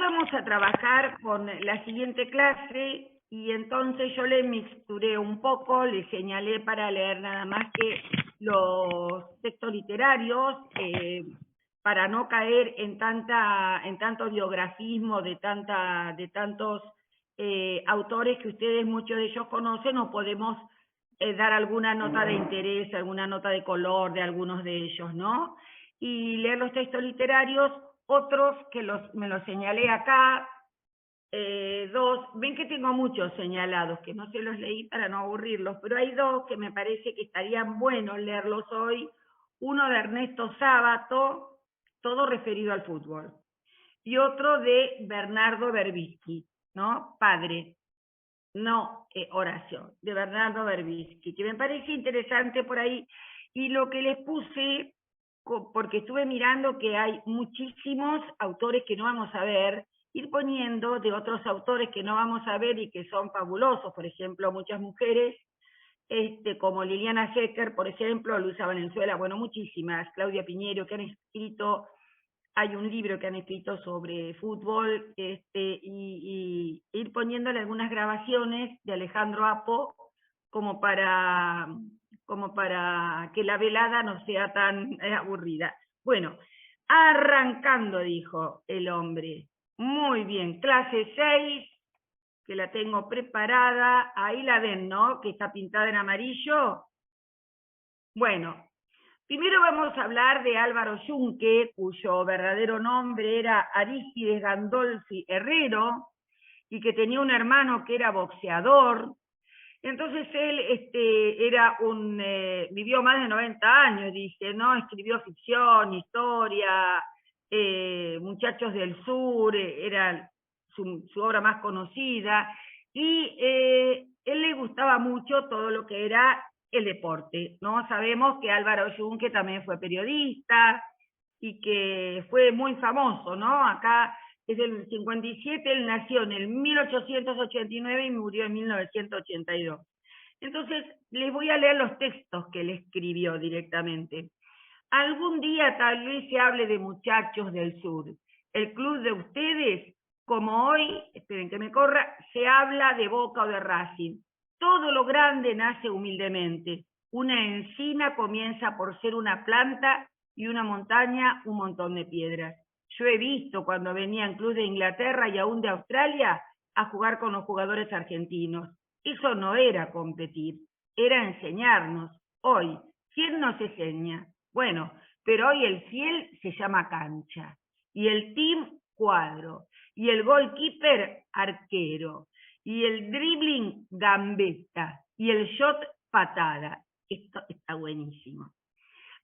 vamos a trabajar con la siguiente clase y entonces yo le mixturé un poco, le señalé para leer nada más que los textos literarios, para no caer en tanto biografismo de tantos autores que ustedes, muchos de ellos conocen, o podemos dar alguna nota de interés, alguna nota de color de algunos de ellos, ¿no? Y leer los textos literarios, otros que me los señalé acá, dos, ven que tengo muchos señalados, que no se los leí para no aburrirlos, pero hay dos que me parece que estarían buenos leerlos hoy, uno de Ernesto Sábato, todo referido al fútbol, y otro de Bernardo Berbisky, ¿no? Padre, no Horacio, de Bernardo Berbisky, que me parece interesante por ahí, y lo que les puse, porque estuve mirando que hay muchísimos autores que no vamos a ver, ir poniendo de otros autores que no vamos a ver y que son fabulosos, por ejemplo, muchas mujeres, como Liliana Hecker, por ejemplo, Luisa Valenzuela, bueno, muchísimas, Claudia Piñero, que han escrito, hay un libro que han escrito sobre fútbol, y ir poniéndole algunas grabaciones de Alejandro Apo, como para que la velada no sea tan aburrida. Bueno, arrancando, dijo el hombre. Muy bien, clase 6, que la tengo preparada. Ahí la ven, ¿no? Que está pintada en amarillo. Bueno, primero vamos a hablar de Álvaro Yunque, cuyo verdadero nombre era Arístides Gandolfi Herrero, y que tenía un hermano que era boxeador. Entonces él vivió más de 90 años, dice, ¿no? Escribió ficción, historia, Muchachos del Sur, era su obra más conocida, y él le gustaba mucho todo lo que era el deporte, ¿no? Sabemos que Álvaro Yunque también fue periodista y que fue muy famoso, ¿no? Acá es del 57, él nació en el 1889 y murió en 1982. Entonces, les voy a leer los textos que él escribió directamente. Algún día tal vez se hable de Muchachos del Sur. El club de ustedes, como hoy, esperen que me corra, se habla de Boca o de Racing. Todo lo grande nace humildemente. Una encina comienza por ser una planta y una montaña un montón de piedras. Yo he visto cuando venían clubes de Inglaterra y aún de Australia a jugar con los jugadores argentinos. Eso no era competir, era enseñarnos. Hoy, ¿quién nos enseña? Bueno, pero hoy el fiel se llama cancha, y el team cuadro, y el goalkeeper arquero, y el dribbling gambeta, y el shot patada. Esto está buenísimo.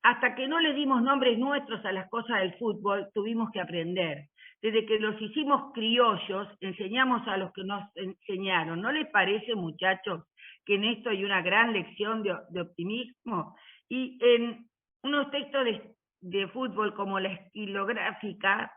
Hasta que no le dimos nombres nuestros a las cosas del fútbol, tuvimos que aprender. Desde que los hicimos criollos, enseñamos a los que nos enseñaron. ¿No les parece, muchachos, que en esto hay una gran lección de optimismo? Y en unos textos de fútbol como la estilográfica,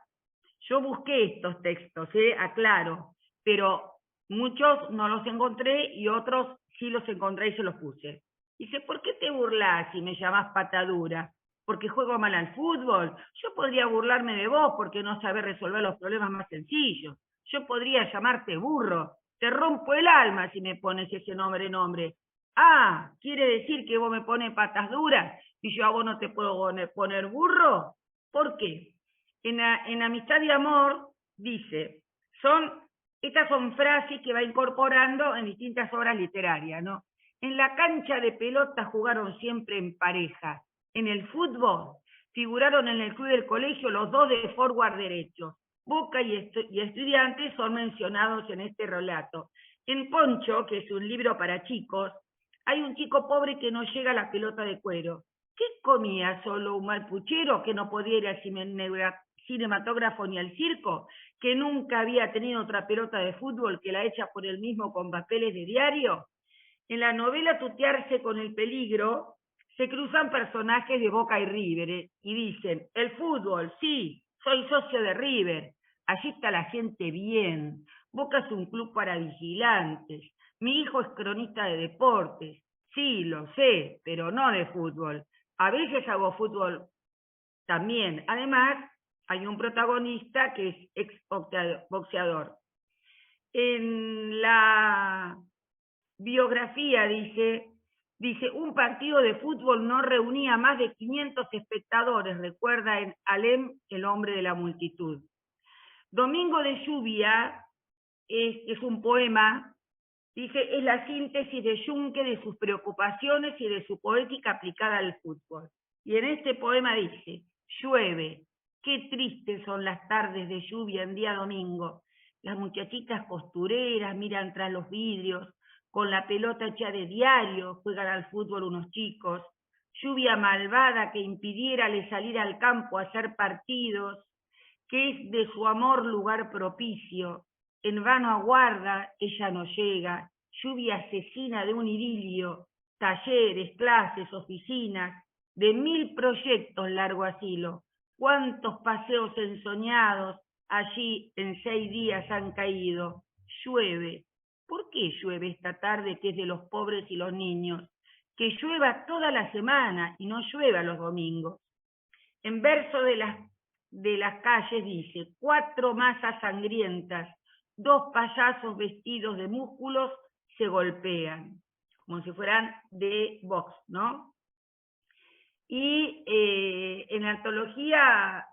yo busqué estos textos, aclaro, pero muchos no los encontré y otros sí los encontré y se los puse. Dice, ¿por qué te burlas si me llamás patadura? ¿Porque juego mal al fútbol? Yo podría burlarme de vos porque no sabés resolver los problemas más sencillos. Yo podría llamarte burro. Te rompo el alma si me pones ese nombre. Ah, ¿quiere decir que vos me pones patas duras y yo a vos no te puedo poner burro? ¿Por qué? En Amistad y Amor dice, estas son frases que va incorporando en distintas obras literarias, ¿no? En la cancha de pelota jugaron siempre en pareja. En el fútbol figuraron en el club del colegio los dos de forward derecho. Boca y Estudiantes son mencionados en este relato. En Poncho, que es un libro para chicos, hay un chico pobre que no llega a la pelota de cuero. ¿Qué comía solo un mal puchero que no podía ir al cinematógrafo ni al circo? ¿Que nunca había tenido otra pelota de fútbol que la hecha por él mismo con papeles de diario? En la novela Tutearse con el peligro, se cruzan personajes de Boca y River y dicen, el fútbol, sí, soy socio de River, allí está la gente bien, Boca es un club para vigilantes, mi hijo es cronista de deportes, sí, lo sé, pero no de fútbol, a veces hago fútbol también, además, hay un protagonista que es ex boxeador. En la biografía dice, un partido de fútbol no reunía más de 500 espectadores, recuerda en Alem, el hombre de la multitud. Domingo de lluvia es un poema, dice, es la síntesis de Juncker, de sus preocupaciones y de su poética aplicada al fútbol. Y en este poema dice, llueve, qué tristes son las tardes de lluvia en día domingo. Las muchachitas costureras miran tras los vidrios, con la pelota hecha de diario juegan al fútbol unos chicos. Lluvia malvada que impidiérale salir al campo a hacer partidos, que es de su amor lugar propicio. En vano aguarda, ella no llega. Lluvia asesina de un idilio, talleres, clases, oficinas, de 1000 proyectos largo asilo. Cuántos paseos ensoñados allí en 6 días han caído. Llueve. ¿Por qué llueve esta tarde que es de los pobres y los niños? Que llueva toda la semana y no llueva los domingos. En verso de las calles dice, 4 masas sangrientas, 2 payasos vestidos de músculos se golpean, como si fueran de box, ¿no? Y en la antología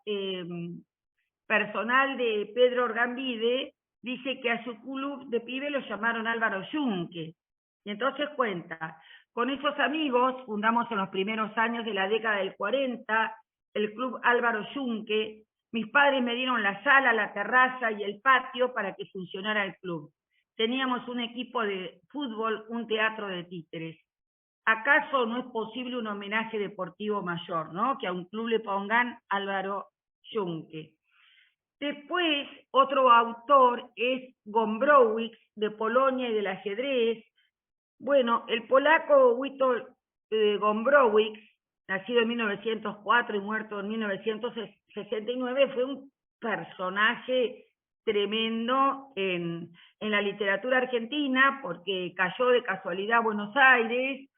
personal de Pedro Orgambide, dice que a su club de pibe lo llamaron Álvaro Yunque. Y entonces cuenta, con esos amigos fundamos en los primeros años de la década del 40 el club Álvaro Yunque. Mis padres me dieron la sala, la terraza y el patio para que funcionara el club. Teníamos un equipo de fútbol, un teatro de títeres. ¿Acaso no es posible un homenaje deportivo mayor, ¿no? Que a un club le pongan Álvaro Yunque. Después, otro autor es Gombrowicz, de Polonia y del ajedrez. Bueno, el polaco Witold Gombrowicz, nacido en 1904 y muerto en 1969, fue un personaje tremendo en la literatura argentina, porque cayó de casualidad a Buenos Aires,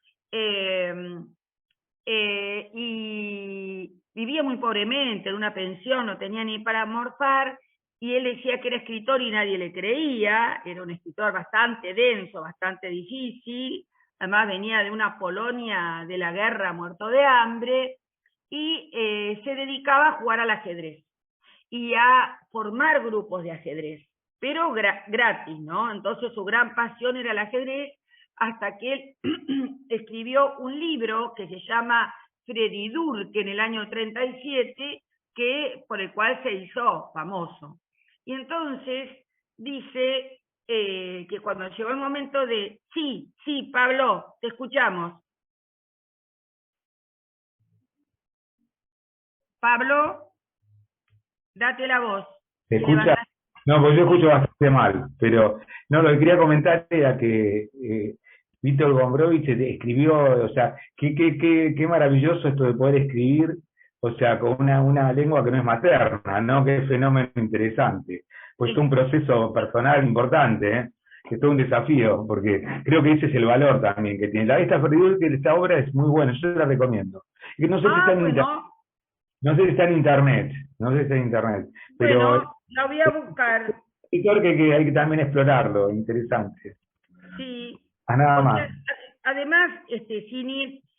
y vivía muy pobremente, en una pensión, no tenía ni para almorzar, y él decía que era escritor y nadie le creía, era un escritor bastante denso, bastante difícil, además venía de una Polonia de la guerra muerto de hambre, y se dedicaba a jugar al ajedrez, y a formar grupos de ajedrez, pero gratis, ¿no? Entonces su gran pasión era el ajedrez, hasta que él escribió un libro que se llama Freddy Durk en el año 37, por el cual se hizo famoso. Y entonces dice que cuando llegó el momento de, sí, Pablo, te escuchamos. Pablo, date la voz. ¿Se escucha? No, pues yo escucho bastante mal, pero no, lo que quería comentar era que Víctor Gombrowicz escribió, o sea, qué maravilloso esto de poder escribir, o sea, con una lengua que no es materna, ¿no? Qué fenómeno interesante. Pues es un proceso personal importante, ¿eh? Que es todo un desafío, porque creo que ese es el valor también que tiene. Esta obra es muy buena, yo la recomiendo. Y no sé si está en internet. No sé si está en internet, no sé si está en internet, pero bueno, la voy a buscar. escritor que hay que también explorarlo, interesante. Sí, Nada más. además,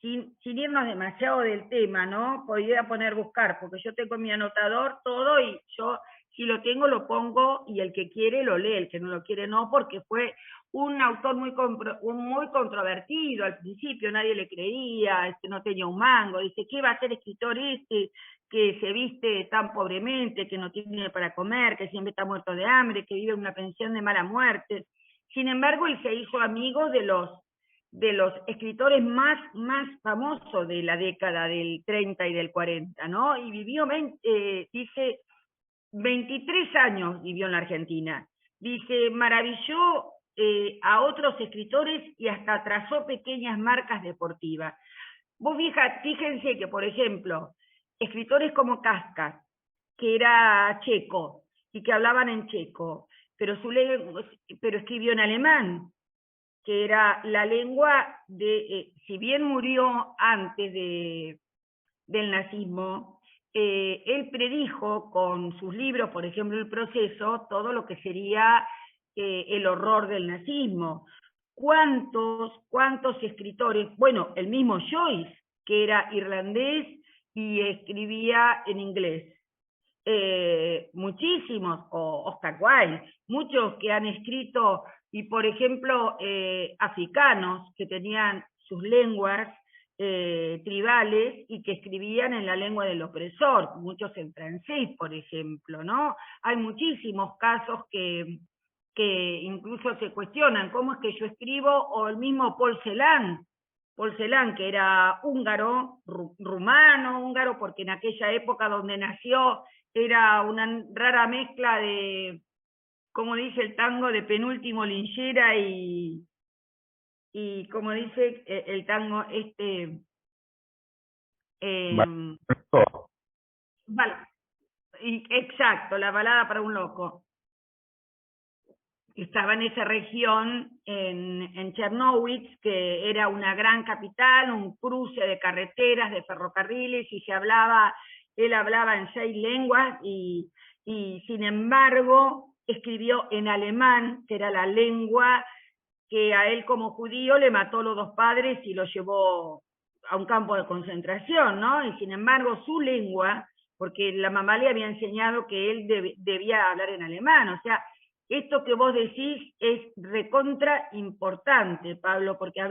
sin irnos demasiado del tema, ¿no? Podría poner buscar, porque yo tengo mi anotador todo y yo, si lo tengo, lo pongo y el que quiere lo lee, el que no lo quiere no, porque fue un autor muy controvertido al principio, nadie le creía, no tenía un mango, dice, ¿qué va a ser escritor que se viste tan pobremente, que no tiene para comer, que siempre está muerto de hambre, que vive en una pensión de mala muerte? Sin embargo, él se hizo amigo de los escritores más famosos de la década del 30 y del 40, ¿no? Y vivió, dice, 23 años vivió en la Argentina. Dice, maravilló a otros escritores y hasta trazó pequeñas marcas deportivas. Vos fíjense que, por ejemplo, escritores como Kafka, que era checo y que hablaban en checo, pero escribió en alemán, que era la lengua de, si bien murió antes del nazismo, él predijo con sus libros, por ejemplo, El Proceso, todo lo que sería el horror del nazismo. ¿Cuántos escritores? Bueno, el mismo Joyce, que era irlandés y escribía en inglés. Muchísimos, o Oscar Wilde, muchos que han escrito, y por ejemplo, africanos que tenían sus lenguas tribales y que escribían en la lengua del opresor, muchos en francés, por ejemplo, ¿no? Hay muchísimos casos que incluso se cuestionan cómo es que yo escribo, o el mismo Paul Celan, que era húngaro, rumano, húngaro, porque en aquella época donde nació era una rara mezcla de, como dice el tango, de Penúltimo Linchera y como dice el tango, eh, exacto, la balada para un loco. Estaba en esa región, en Chernowitz, que era una gran capital, un cruce de carreteras, de ferrocarriles, y él hablaba en 6 lenguas, y sin embargo escribió en alemán, que era la lengua que a él como judío le mató los 2 padres y lo llevó a un campo de concentración, ¿no? Y sin embargo su lengua, porque la mamá le había enseñado que él debía hablar en alemán, o sea, esto que vos decís es recontra importante, Pablo, porque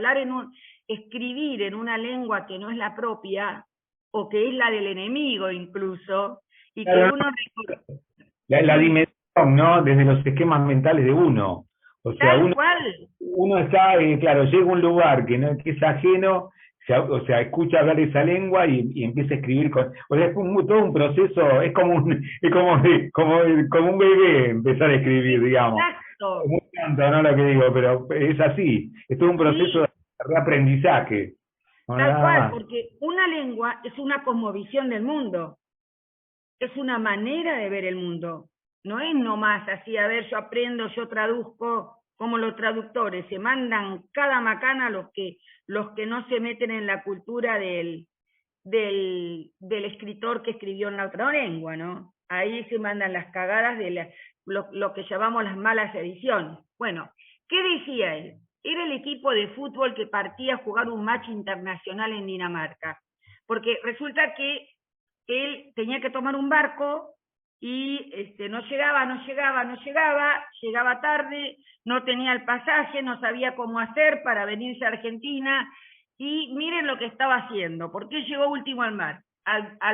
escribir en una lengua que no es la propia, o que es la del enemigo incluso, y que uno... La dimensión, ¿no? Desde los esquemas mentales de uno. O sea, Tal cual. uno está, claro, llega a un lugar que es ajeno, o sea, escucha hablar esa lengua y empieza a escribir o sea, es todo un proceso, es como como un bebé empezar a escribir, digamos. Exacto. Es muy tanto, ¿no? Lo que digo, pero es así, es todo un proceso de reaprendizaje. No, tal nada cual, más. porque una lengua es una cosmovisión del mundo, es una manera de ver el mundo, no es nomás así, a ver, yo aprendo, yo traduzco, como los traductores, se mandan cada macana los que no se meten en la cultura del escritor que escribió en la otra lengua, ¿no? Ahí se mandan las cagadas de lo que llamamos las malas ediciones. Bueno, ¿qué decía él? Era el equipo de fútbol que partía a jugar un match internacional en Dinamarca, porque resulta que él tenía que tomar un barco y no llegaba tarde, no tenía el pasaje, no sabía cómo hacer para venirse a Argentina, y miren lo que estaba haciendo, porque llegó último al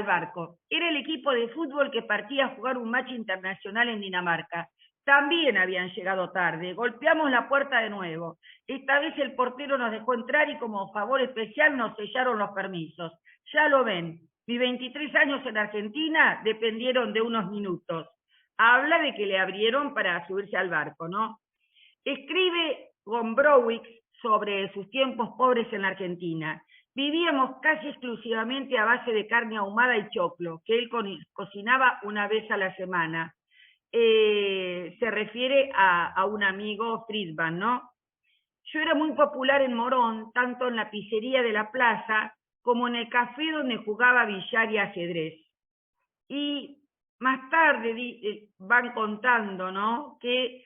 barco. Era el equipo de fútbol que partía a jugar un match internacional en Dinamarca. También habían llegado tarde, golpeamos la puerta de nuevo. Esta vez el portero nos dejó entrar y como favor especial nos sellaron los permisos. Ya lo ven, mis 23 años en Argentina dependieron de unos minutos. Habla de que le abrieron para subirse al barco, ¿no? Escribe Gombrowicz sobre sus tiempos pobres en la Argentina. Vivíamos casi exclusivamente a base de carne ahumada y choclo, que él cocinaba una vez a la semana. Se refiere a un amigo Friedman, ¿no? Yo era muy popular en Morón, tanto en la pizzería de la plaza como en el café donde jugaba billar y ajedrez. Y más tarde van contando, ¿no? Que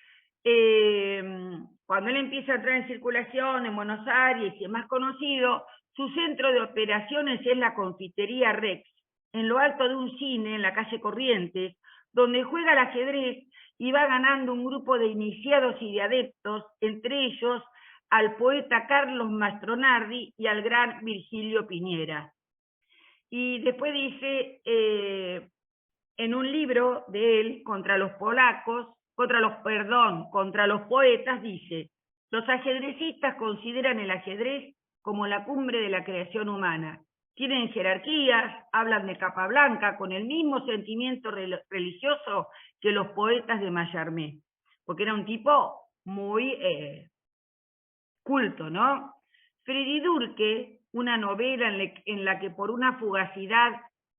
cuando él empieza a entrar en circulación en Buenos Aires y es más conocido, su centro de operaciones es la Confitería Rex, en lo alto de un cine en la calle Corrientes, donde juega al ajedrez y va ganando un grupo de iniciados y de adeptos, entre ellos al poeta Carlos Mastronardi y al gran Virgilio Piñera. Y después dice, en un libro de él, contra los poetas, dice, los ajedrecistas consideran el ajedrez como la cumbre de la creación humana. Tienen jerarquías, hablan de capa blanca, con el mismo sentimiento religioso que los poetas de Mallarmé, porque era un tipo muy culto, ¿no? Freddy Durke, una novela en la que por una fugacidad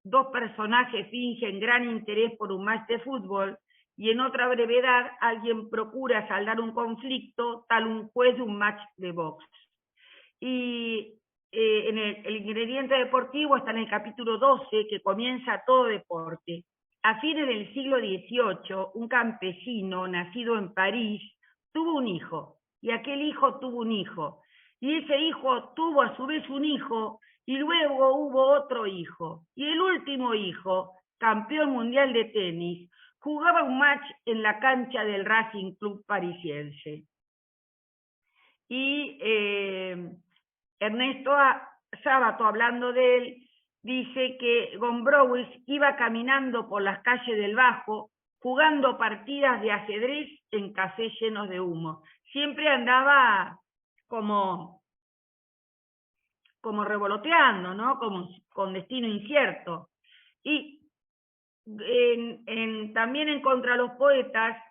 2 personajes fingen gran interés por un match de fútbol, y en otra brevedad alguien procura saldar un conflicto, tal un juez de un match de box. Y en el ingrediente deportivo está en el capítulo 12, que comienza todo deporte. A fines del siglo XVIII, un campesino nacido en París tuvo un hijo, y aquel hijo tuvo un hijo, y ese hijo tuvo a su vez un hijo, y luego hubo otro hijo, y el último hijo, campeón mundial de tenis, jugaba un match en la cancha del Racing Club parisiense. Y Ernesto Sábato, hablando de él, dice que Gombrowicz iba caminando por las calles del Bajo, jugando partidas de ajedrez en cafés llenos de humo. Siempre andaba como revoloteando, ¿no? Como con destino incierto. Y también en Contra los Poetas,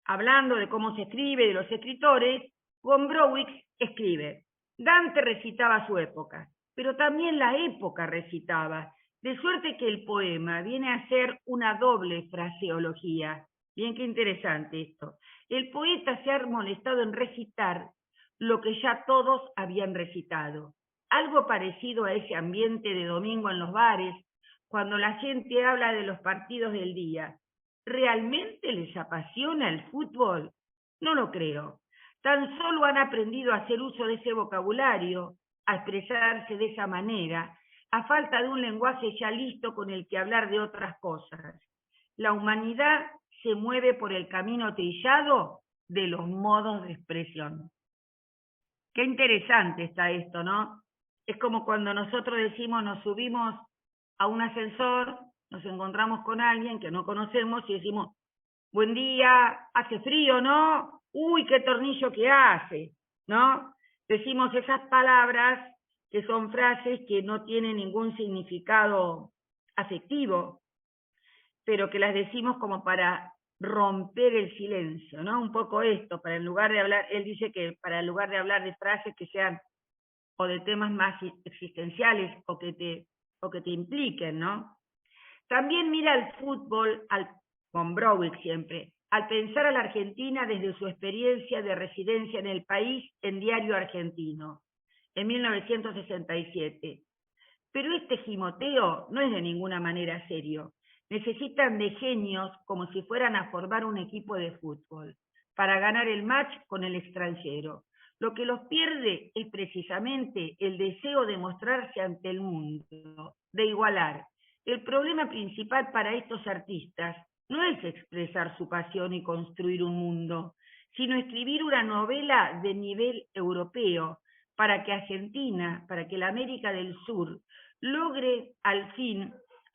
hablando de cómo se escribe, de los escritores, Gombrowicz escribe: Dante recitaba su época, pero también la época recitaba, de suerte que el poema viene a ser una doble fraseología. Bien, qué interesante esto. El poeta se ha molestado en recitar lo que ya todos habían recitado. Algo parecido a ese ambiente de domingo en los bares, cuando la gente habla de los partidos del día. ¿Realmente les apasiona el fútbol? No lo creo. Tan solo han aprendido a hacer uso de ese vocabulario, a expresarse de esa manera, a falta de un lenguaje ya listo con el que hablar de otras cosas. La humanidad se mueve por el camino trillado de los modos de expresión. Qué interesante está esto, ¿no? Es como cuando nosotros decimos, nos subimos a un ascensor, nos encontramos con alguien que no conocemos y decimos: buen día, hace frío, ¿no? Uy, qué tornillo que hace, ¿no? Decimos esas palabras que son frases que no tienen ningún significado afectivo, pero que las decimos como para romper el silencio, ¿no? Un poco esto, para en lugar de hablar, él dice que para en lugar de hablar de frases que sean o de temas más existenciales o que te impliquen, ¿no? También mira el fútbol, con Gombrowicz siempre, al pensar a la Argentina desde su experiencia de residencia en el país en Diario Argentino, en 1967. Pero este gimoteo no es de ninguna manera serio. Necesitan de genios como si fueran a formar un equipo de fútbol para ganar el match con el extranjero. Lo que los pierde es precisamente el deseo de mostrarse ante el mundo, de igualar. El problema principal para estos artistas no es expresar su pasión y construir un mundo, sino escribir una novela de nivel europeo para que Argentina, para que la América del Sur logre al fin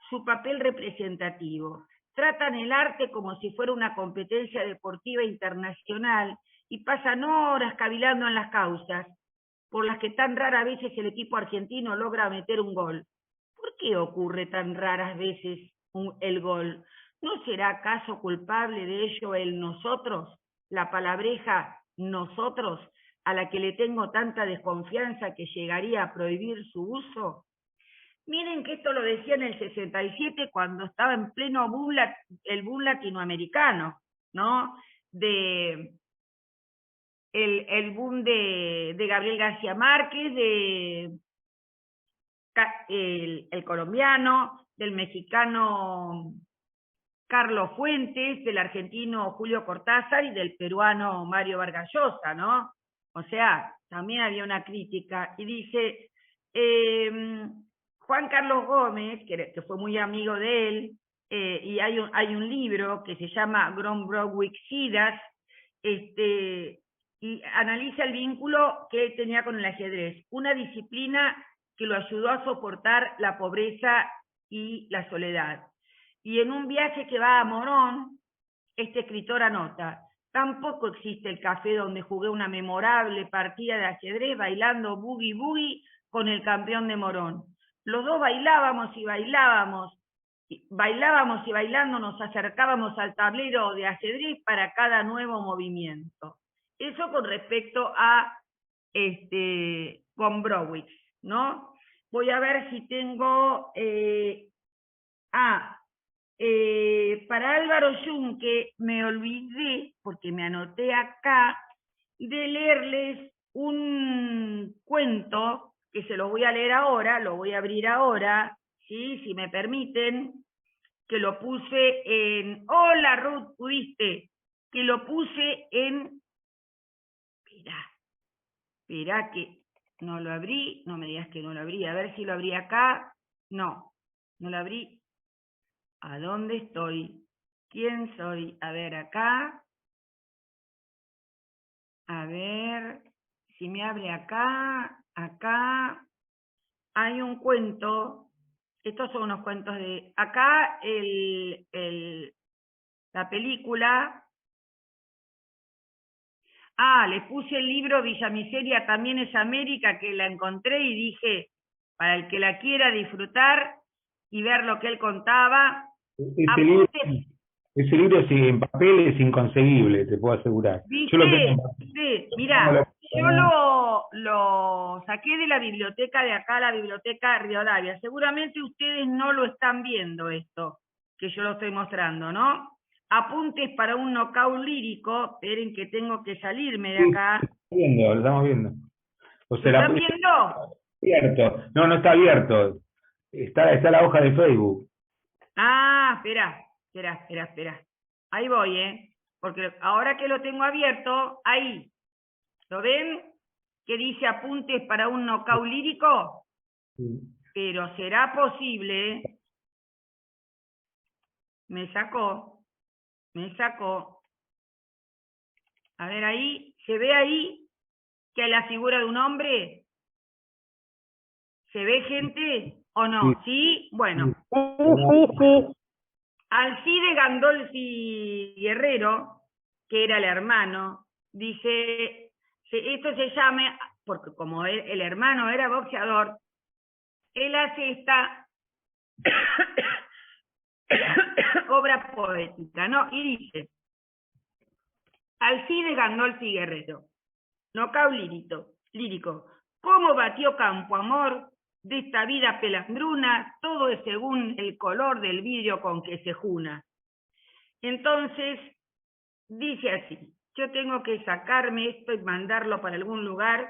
su papel representativo. Tratan el arte como si fuera una competencia deportiva internacional y pasan horas cavilando en las causas, por las que tan raras veces el equipo argentino logra meter un gol. ¿Por qué ocurre tan raras veces el gol? ¿No será acaso culpable de ello el nosotros, la palabreja nosotros, a la que le tengo tanta desconfianza que llegaría a prohibir su uso? Miren que esto lo decía en el 67 cuando estaba en pleno boom, el boom latinoamericano, ¿no? El boom de Gabriel García Márquez, el colombiano, del mexicano Carlos Fuentes, del argentino Julio Cortázar y del peruano Mario Vargas Llosa, ¿no? O sea, también había una crítica y dice, Juan Carlos Gómez, que fue muy amigo de él, y hay un libro que se llama Gombrowiczidas, y analiza el vínculo que él tenía con el ajedrez, una disciplina que lo ayudó a soportar la pobreza y la soledad. Y en un viaje que va a Morón, este escritor anota: tampoco existe el café donde jugué una memorable partida de ajedrez bailando boogie boogie con el campeón de Morón. Los dos bailábamos y bailando nos acercábamos al tablero de ajedrez para cada nuevo movimiento. Eso con respecto a Gombrowicz, ¿no? Voy a ver si tengo... para Álvaro Yunque me olvidé, porque me anoté acá, de leerles un cuento que se los voy a leer ahora, lo voy a abrir ahora, ¿sí? Si me permiten, que lo puse en... Hola Ruth, ¿pudiste? Que lo puse en... Esperá que no lo abrí, no me digas que no lo abrí, a ver si lo abrí acá. No, no lo abrí. ¿A dónde estoy? ¿Quién soy? A ver, acá. A ver, si me abre acá, acá. Hay un cuento. Estos son unos cuentos de... Acá la película... Ah, le puse el libro Villa Miseria también es América, que la encontré y dije, para el que la quiera disfrutar y ver lo que él contaba, Ese libro, apuntes, ese libro sí, en papel es inconseguible, te puedo asegurar. Yo lo tengo en ¿viste? papel. Sí, No mirá, lo- yo lo saqué de la biblioteca de acá, la biblioteca Rivadavia. Seguramente ustedes no lo están viendo esto, que yo lo estoy mostrando, ¿no? Apuntes para un knockout lírico, esperen que tengo que salirme de Sí, acá. lo estamos viendo. O ¿Lo sea, están viendo? abierto. No, no está abierto. Está la hoja de Facebook. Ah, espera. Ahí voy, porque ahora que lo tengo abierto, ahí, ¿lo ven? Que dice apuntes para un knockout lírico, Sí. pero será posible, me sacó, a ver ahí, ¿se ve ahí que hay la figura de un hombre? ¿Se ve gente o Sí, no? ¿Sí? Bueno, sí, sí. Alcide Gandolfi Guerrero, que era el hermano, dice, esto se llama, porque como el hermano era boxeador, él hace esta obra poética, ¿no? Y dice, Alcide Gandolfi Guerrero, nocaut lírico, ¿cómo batió campo amor de esta vida pelandruna? Todo es según el color del vidrio con que se juna. Entonces, dice así, yo tengo que sacarme esto y mandarlo para algún lugar.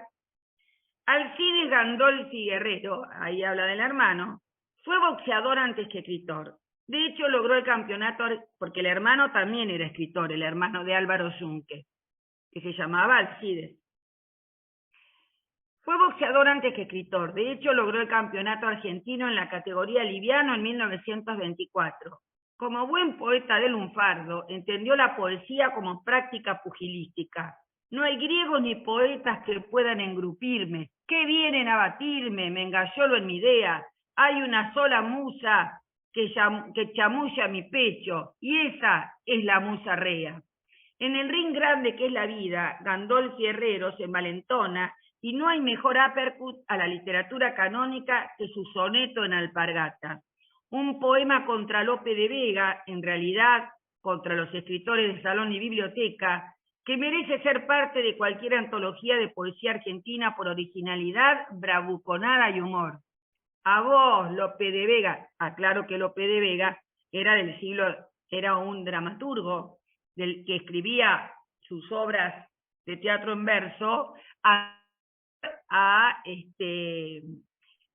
Alcides Gandolfi Guerrero, ahí habla del hermano, fue boxeador antes que escritor. De hecho, logró el campeonato, porque el hermano también era escritor, el hermano de Álvaro Zunque, que se llamaba Alcides. Fue boxeador antes que escritor. De hecho, logró el campeonato argentino en la categoría liviano en 1924. Como buen poeta de lunfardo, entendió la poesía como práctica pugilística. No hay griegos ni poetas que puedan engrupirme, que vienen a batirme, me engallolo en mi idea. Hay una sola musa que chamulla mi pecho, y esa es la musa rea. En el ring grande que es la vida, Gandolfi Herrero se envalentona y no hay mejor uppercut a la literatura canónica que su soneto en Alpargata. Un poema contra Lope de Vega, en realidad contra los escritores de salón y biblioteca, que merece ser parte de cualquier antología de poesía argentina por originalidad, bravuconada y humor. A vos, Lope de Vega, aclaro que Lope de Vega era un dramaturgo que escribía sus obras de teatro en verso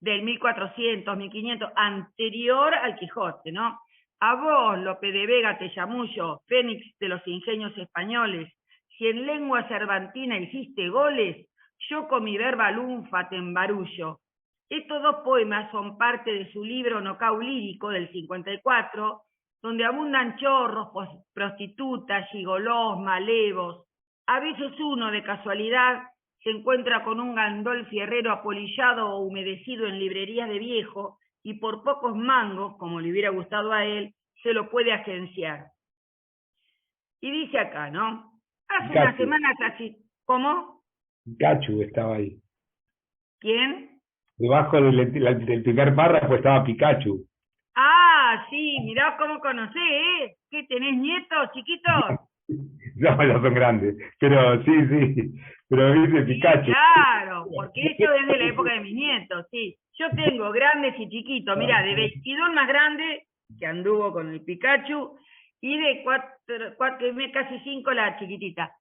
del 1400, 1500, anterior al Quijote, ¿no? A vos, Lope de Vega, te chamullo, fénix de los ingenios españoles, si en lengua cervantina hiciste goles, yo con mi verba lunfa te embarullo. Estos dos poemas son parte de su libro Knockout lírico del 54, donde abundan chorros, prostitutas, gigolós, malevos. A veces uno, de casualidad, se encuentra con un Gandolfi Herrero apolillado o humedecido en librerías de viejo y por pocos mangos, como le hubiera gustado a él, se lo puede agenciar. Y dice acá, ¿no? Hace unas Pikachu, semanas así, ¿cómo? Pikachu estaba ahí. ¿Quién? Debajo del primer párrafo estaba Pikachu. Ah, sí, mirá cómo conocés, ¿eh? ¿Qué tenés nietos, chiquitos? No, ya son grandes. Pero sí, sí. Pero dice Sí, Pikachu. claro, porque eso es de la época de mis nietos, sí. Yo tengo grandes y chiquitos, mirá, de 22 más grande, que anduvo con el Pikachu, y de casi 5 la chiquitita.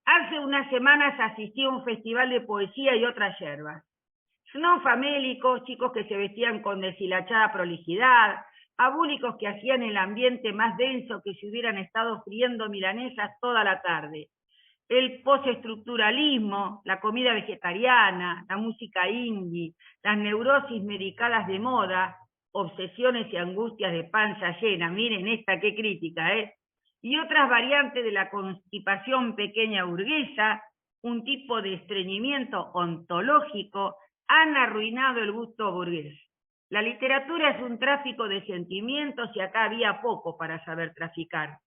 Hace unas semanas asistí a un festival de poesía y otras yerbas. No famélicos, chicos que se vestían con deshilachada prolijidad, abúlicos que hacían el ambiente más denso que si hubieran estado friendo milanesas toda la tarde. El postestructuralismo, la comida vegetariana, la música indie, las neurosis medicadas de moda, obsesiones y angustias de panza llena, miren esta qué crítica, y otras variantes de la constipación pequeña burguesa, un tipo de estreñimiento ontológico, han arruinado el gusto burgués. La literatura es un tráfico de sentimientos y acá había poco para saber traficar.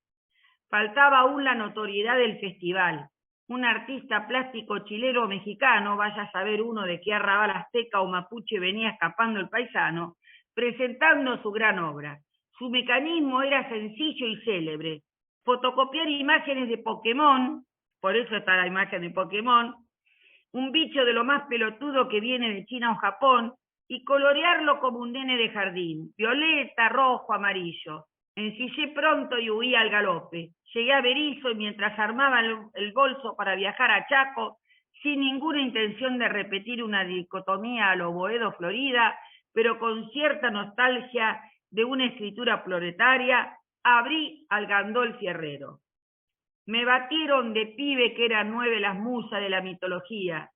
Faltaba aún la notoriedad del festival. Un artista plástico chileno o mexicano, vaya a saber uno de qué arrabal azteca o mapuche venía escapando el paisano, presentando su gran obra. Su mecanismo era sencillo y célebre. Fotocopiar imágenes de Pokémon, por eso está la imagen de Pokémon, un bicho de lo más pelotudo que viene de China o Japón, y colorearlo como un nene de jardín, violeta, rojo, amarillo. Ensillé pronto y huí al galope. Llegué a Berisso y mientras armaba el bolso para viajar a Chaco, sin ninguna intención de repetir una dicotomía a lo Boedo Florida, pero con cierta nostalgia de una escritura proletaria, abrí al Gandol Fierrero. Me batieron de pibe que eran 9 las musas de la mitología.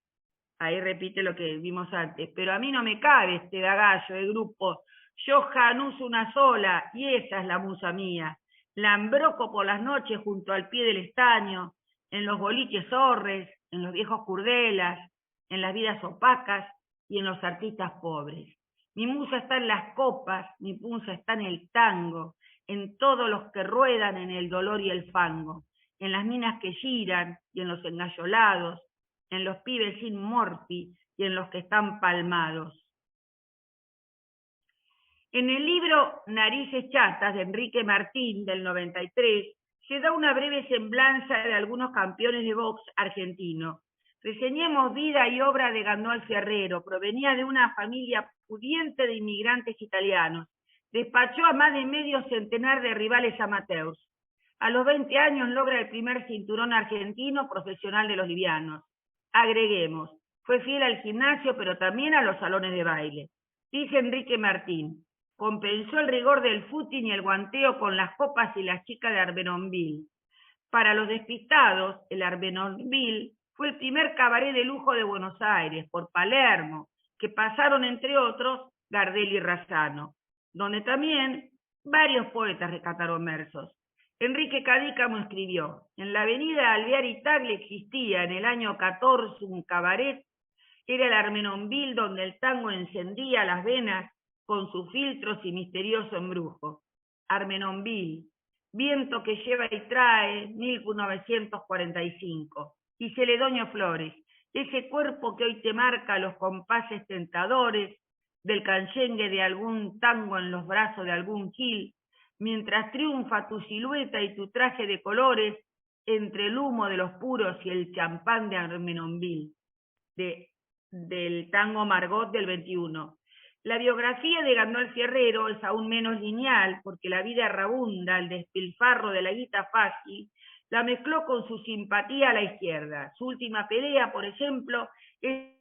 Ahí repite lo que vimos antes. Pero a mí no me cabe este dagallo de grupo. Yo uso una sola, y esa es la musa mía. La embroco por las noches junto al pie del estaño, en los boliches horres, en los viejos curdelas, en las vidas opacas y en los artistas pobres. Mi musa está en las copas, mi musa está en el tango, en todos los que ruedan en el dolor y el fango, en las minas que giran y en los engallolados, en los pibes sin morfi y en los que están palmados. En el libro Narices Chatas de Enrique Martín, del 93, se da una breve semblanza de algunos campeones de box argentinos. Reseñemos vida y obra de Gandol Fierrero. Provenía de una familia pudiente de inmigrantes italianos. Despachó a más de medio centenar de rivales amateurs. A los 20 años logra el primer cinturón argentino profesional de los livianos. Agreguemos, fue fiel al gimnasio, pero también a los salones de baile. Dice Enrique Martín, compensó el rigor del footing y el guanteo con las copas y las chicas de Armenonville. Para los despistados, el Armenonville fue el primer cabaret de lujo de Buenos Aires, por Palermo, que pasaron entre otros Gardel y Razzano, donde también varios poetas rescataron versos. Enrique Cadícamo escribió, en la avenida Alvear y Tagle existía en el año 14 un cabaret, era el Armenonville donde el tango encendía las venas con sus filtros y misterioso embrujo. Armenonville, viento que lleva y trae, 1945. Y Celedonio Flores, ese cuerpo que hoy te marca los compases tentadores del canchengue de algún tango en los brazos de algún gil, mientras triunfa tu silueta y tu traje de colores entre el humo de los puros y el champán de Armenonville, del tango Margot del 21. La biografía de Gandol Fierrero es aún menos lineal, porque la vida errabunda, el despilfarro de la guita fácil, la mezcló con su simpatía a la izquierda. Su última pelea, por ejemplo, es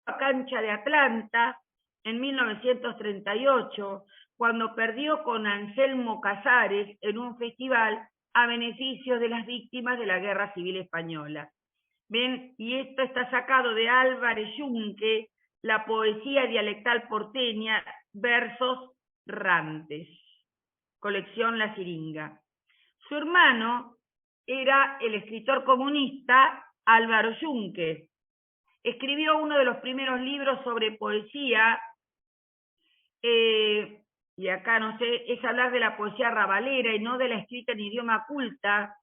la cancha de Atlanta en 1938, cuando perdió con Anselmo Casares en un festival a beneficio de las víctimas de la Guerra Civil Española. ¿Ven? Y esto está sacado de Álvarez Yunque, La poesía dialectal porteña, versos rantes, colección La Siringa. Su hermano era el escritor comunista Álvaro Yunque. Escribió uno de los primeros libros sobre poesía, y acá no sé, es hablar de la poesía rabalera y no de la escrita en idioma culta,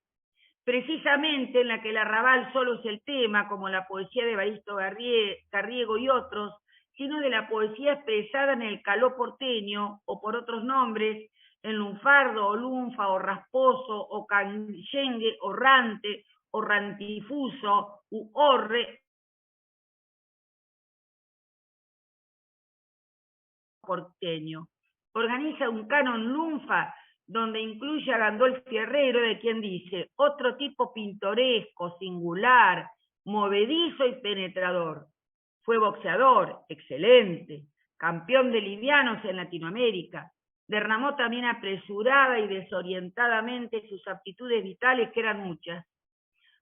precisamente en la que el arrabal solo es el tema, como la poesía de Evaristo Garriego y otros, sino de la poesía expresada en el caló porteño, o por otros nombres, en lunfardo, o lunfa, o rasposo, o canyengue, o rante, o rantifuso, u orre, porteño. Organiza un canon lunfa donde incluye a Gandolfi Herrero, de quien dice: otro tipo pintoresco, singular, movedizo y penetrador. Fue boxeador, excelente, campeón de livianos en Latinoamérica. Derramó también apresurada y desorientadamente sus aptitudes vitales, que eran muchas.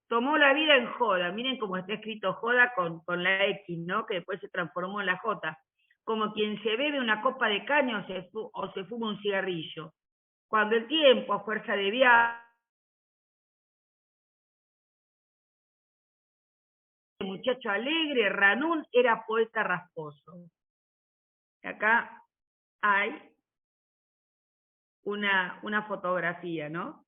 Tomó la vida en joda, miren cómo está escrito joda con la X, ¿no? Que después se transformó en la J. Como quien se bebe una copa de caña o se fuma un cigarrillo. Cuando el tiempo, a fuerza de viaje, muchacho alegre, ranún, era poeta rasposo. Acá hay una fotografía, ¿no?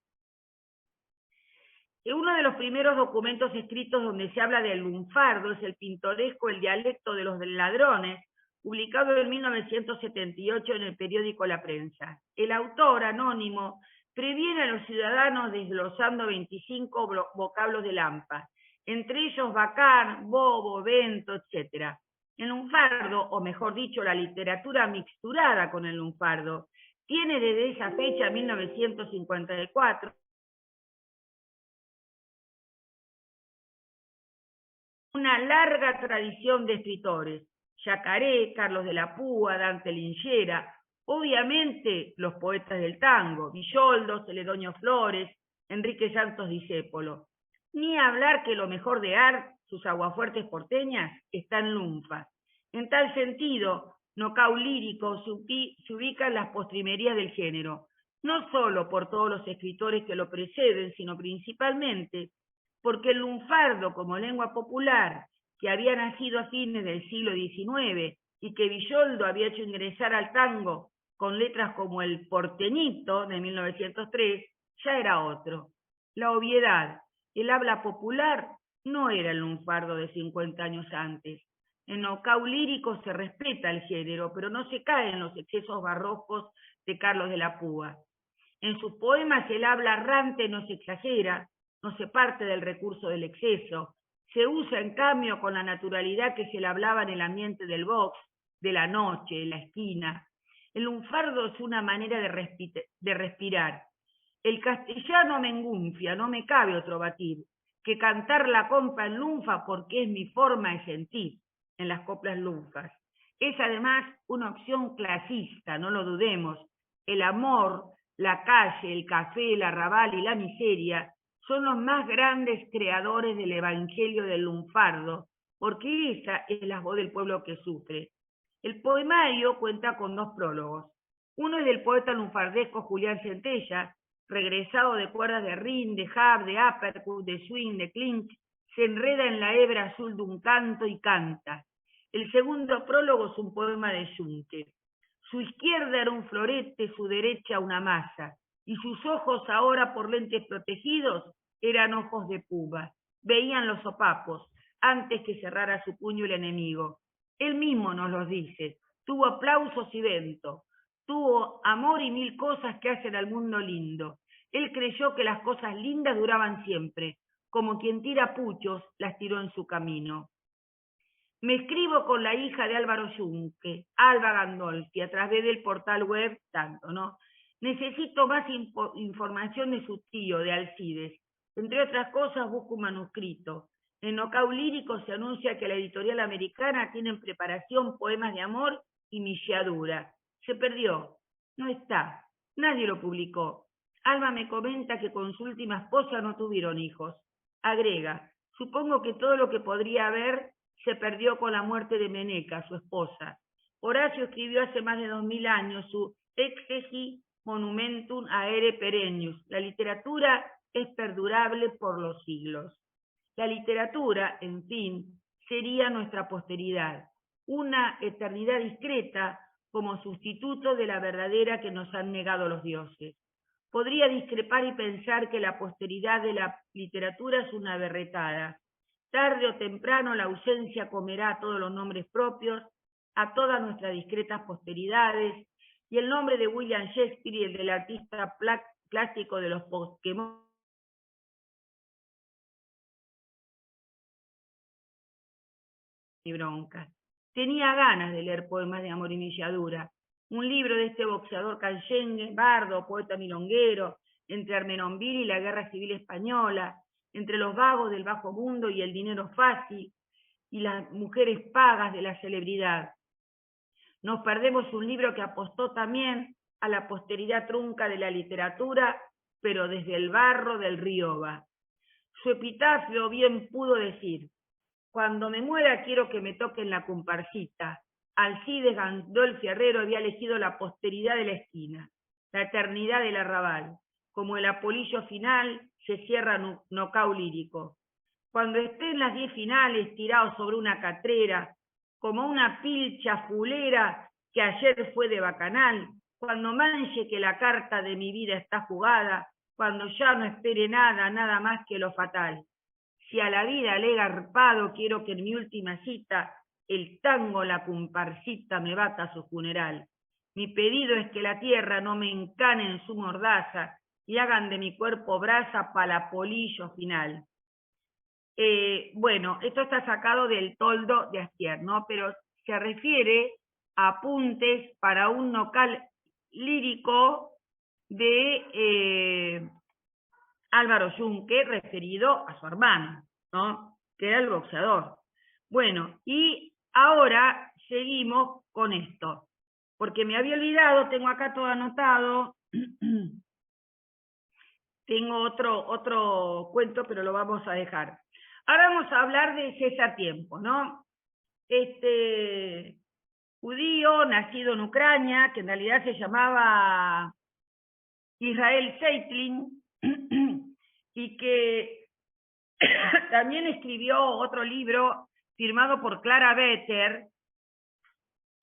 Uno de los primeros documentos escritos donde se habla del lunfardo es el pintoresco El dialecto de los ladrones, publicado en 1978 en el periódico La Prensa. El autor, anónimo, previene a los ciudadanos desglosando 25 vocablos de Lampa, entre ellos bacán, bobo, vento, etc. El lunfardo, o mejor dicho, la literatura mixturada con el lunfardo, tiene desde esa fecha, 1954, una larga tradición de escritores: Yacaré, Carlos de la Púa, Dante Lingiera, obviamente los poetas del tango, Villoldo, Celedonio Flores, Enrique Santos Discépolo. Ni hablar que lo mejor de Art, sus aguafuertes porteñas, está en Lunfa. En tal sentido, Nocao lírico se ubica en las postrimerías del género, no solo por todos los escritores que lo preceden, sino principalmente porque el lunfardo como lengua popular, que había nacido a fines del siglo XIX y que Villoldo había hecho ingresar al tango con letras como el Porteñito de 1903, ya era otro. La obviedad, el habla popular, no era el lunfardo de 50 años antes. En Nocao lírico se respeta el género, pero no se cae en los excesos barrocos de Carlos de la Púa. En sus poemas el habla errante no se exagera, no se parte del recurso del exceso, se usa en cambio con la naturalidad que se le hablaba en el ambiente del box, de la noche, de la esquina. El lunfardo es una manera de respirar. El castellano me engunfia, no me cabe otro batir, que cantar la compa en lunfa porque es mi forma de sentir en las coplas lunfas. Es además una opción clasista, no lo dudemos. El amor, la calle, el café, el arrabal y la miseria son los más grandes creadores del evangelio del lunfardo, porque esa es la voz del pueblo que sufre. El poemario cuenta con 2 prólogos. Uno es del poeta lunfardesco Julián Centella, regresado de cuerdas de rin, de jab, de uppercut, de swing, de clinch, se enreda en la hebra azul de un canto y canta. El segundo prólogo es un poema de Juncker. Su izquierda era un florete, su derecha una masa, y sus ojos ahora por lentes protegidos eran ojos de puma. Veían los sopapos antes que cerrara su puño el enemigo. Él mismo nos los dice, tuvo aplausos y vento, tuvo amor y 1000 cosas que hacen al mundo lindo. Él creyó que las cosas lindas duraban siempre, como quien tira puchos las tiró en su camino. Me escribo con la hija de Álvaro Yunque, Alba Gandolfi, a través del portal web tanto, ¿no? Necesito más información de su tío, de Alcides. Entre otras cosas, busco un manuscrito. En Nocao lírico se anuncia que la editorial americana tiene en preparación poemas de amor y milladura. Se perdió. No está. Nadie lo publicó. Alba me comenta que con su última esposa no tuvieron hijos. Agrega, supongo que todo lo que podría haber se perdió con la muerte de Meneca, su esposa. Horacio escribió hace más de 2000 años su Exegi Monumentum Aere Perennius. La literatura es perdurable por los siglos. La literatura, en fin, sería nuestra posteridad, una eternidad discreta como sustituto de la verdadera que nos han negado los dioses. Podría discrepar y pensar que la posteridad de la literatura es una berretada. Tarde o temprano la ausencia comerá a todos los nombres propios, a todas nuestras discretas posteridades, y el nombre de William Shakespeare y el del artista plástico de los Pokémon y bronca. Tenía ganas de leer poemas de amor y milladura, un libro de este boxeador callengue, bardo, poeta milonguero, entre Armenonville y la Guerra Civil Española, entre los vagos del bajo mundo y el dinero fácil, y las mujeres pagas de la celebridad. Nos perdemos un libro que apostó también a la posteridad trunca de la literatura, pero desde el barro del Rioba. Su epitafio bien pudo decir: cuando me muera quiero que me toquen la comparsita. Alcides Gandolfi Herrero había elegido la posteridad de la esquina, la eternidad del arrabal. Como el apolillo final se cierra nocao lírico. Cuando esté en las 10 finales tirado sobre una catrera, como una pilcha fulera que ayer fue de bacanal, cuando manche que la carta de mi vida está jugada, cuando ya no espere nada, nada más que lo fatal. Si a la vida le he garpado, quiero que en mi última cita el tango, la comparsita, me bata a su funeral. Mi pedido es que la tierra no me encane en su mordaza y hagan de mi cuerpo brasa para polillo final. Bueno, esto está sacado del Toldo de Astier, ¿no? Pero se refiere a apuntes para un nocal lírico de Álvaro Yunque, referido a su hermano, ¿no? Que era el boxeador. Bueno, y ahora seguimos con esto, porque me había olvidado, tengo acá todo anotado, tengo otro cuento, pero lo vamos a dejar. Ahora vamos a hablar de César Tiempo, ¿no? Judío, nacido en Ucrania, que en realidad se llamaba Israel Seitlin, y que también escribió otro libro firmado por Clara Vetter,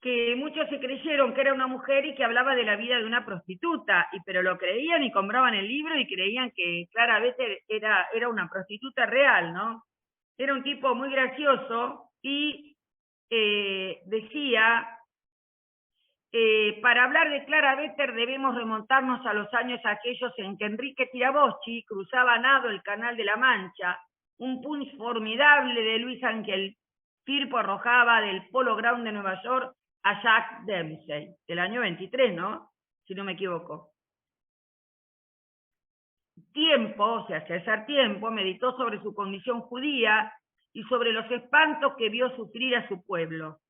que muchos se creyeron que era una mujer y que hablaba de la vida de una prostituta, pero lo creían y compraban el libro y creían que Clara Vetter era una prostituta real, ¿no? Era un tipo muy gracioso y decía: para hablar de Clara Vetter debemos remontarnos a los años aquellos en que Enrique Tiraboschi cruzaba a nado el Canal de la Mancha, un punch formidable de Luis Ángel Firpo arrojaba del Polo Ground de Nueva York a Jack Dempsey, del año 23, ¿no? Si no me equivoco. Tiempo, o sea, César Tiempo, meditó sobre su condición judía y sobre los espantos que vio sufrir a su pueblo.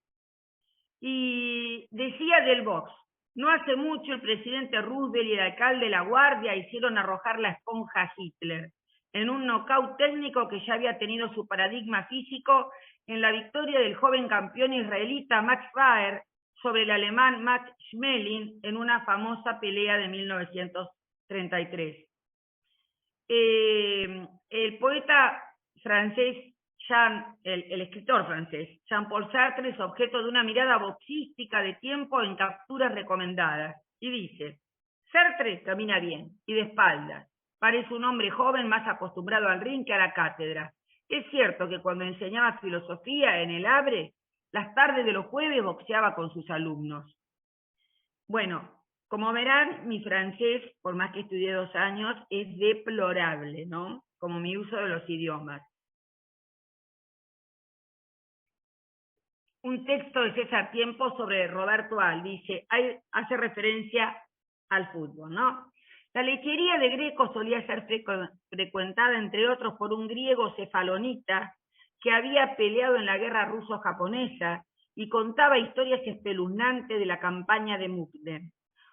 Y decía del box: no hace mucho el presidente Roosevelt y el alcalde La Guardia hicieron arrojar la esponja a Hitler, en un nocaut técnico que ya había tenido su paradigma físico en la victoria del joven campeón israelita Max Baer sobre el alemán Max Schmeling en una famosa pelea de 1933. El poeta francés el escritor francés Jean-Paul Sartre es objeto de una mirada boxística de Tiempo en capturas recomendadas, y dice: Sartre camina bien y de espaldas, parece un hombre joven más acostumbrado al ring que a la cátedra. Es cierto que cuando enseñaba filosofía en el Havre, las tardes de los jueves boxeaba con sus alumnos. Bueno, como verán, mi francés, por más que estudié 2 años, es deplorable, ¿no? Como mi uso de los idiomas. Un texto de César Tiempo sobre Roberto Al, dice, hace referencia al fútbol, ¿no? La lechería de Greco solía ser frecuentada, entre otros, por un griego cefalonita que había peleado en la guerra ruso-japonesa y contaba historias espeluznantes de la campaña de Mukden.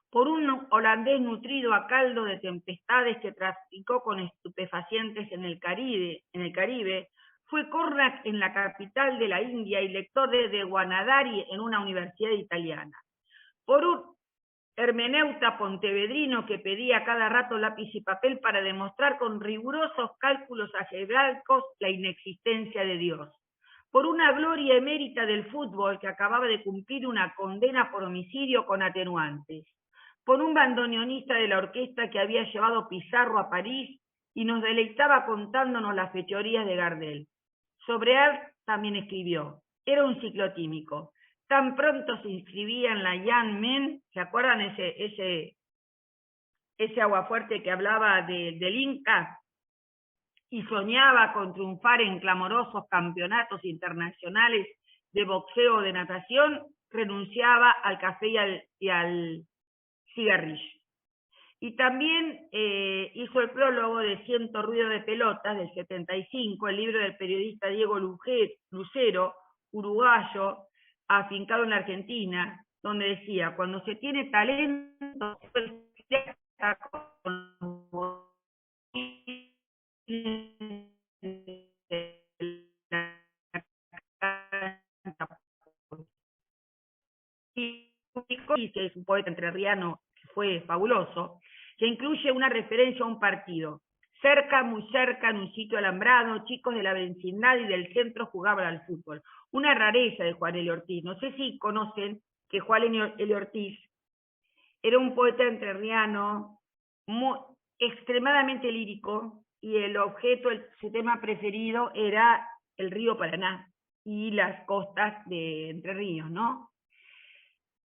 Por un holandés nutrido a caldo de tempestades que traficó con estupefacientes en el Caribe, fue Cornac en la capital de la India y lector de Dewanadari en una universidad italiana. Por un hermeneuta pontevedrino que pedía cada rato lápiz y papel para demostrar con rigurosos cálculos algebraicos la inexistencia de Dios. Por una gloria emérita del fútbol que acababa de cumplir una condena por homicidio con atenuantes. Por un bandoneonista de la orquesta que había llevado Pizarro a París y nos deleitaba contándonos las fechorías de Gardel. Sobre Art también escribió: era un ciclotímico. Tan pronto se inscribía en la Young Men, ¿se acuerdan ese aguafuerte que hablaba del Inca? Y soñaba con triunfar en clamorosos campeonatos internacionales de boxeo o de natación, renunciaba al café y al cigarrillo. Y también hizo el prólogo de Siento ruido de pelotas, del 75, el libro del periodista Diego Lucero, uruguayo, afincado en la Argentina, donde decía: cuando se tiene talento, y es un poeta entrerriano que fue fabuloso, que incluye una referencia a un partido. Cerca, muy cerca, en un sitio alambrado, chicos de la vecindad y del centro jugaban al fútbol. Una rareza de Juan L. Ortiz. No sé si conocen que Juan L. Ortiz era un poeta entrerriano extremadamente lírico, y el objeto, su tema preferido era el río Paraná y las costas de Entre Ríos, ¿no?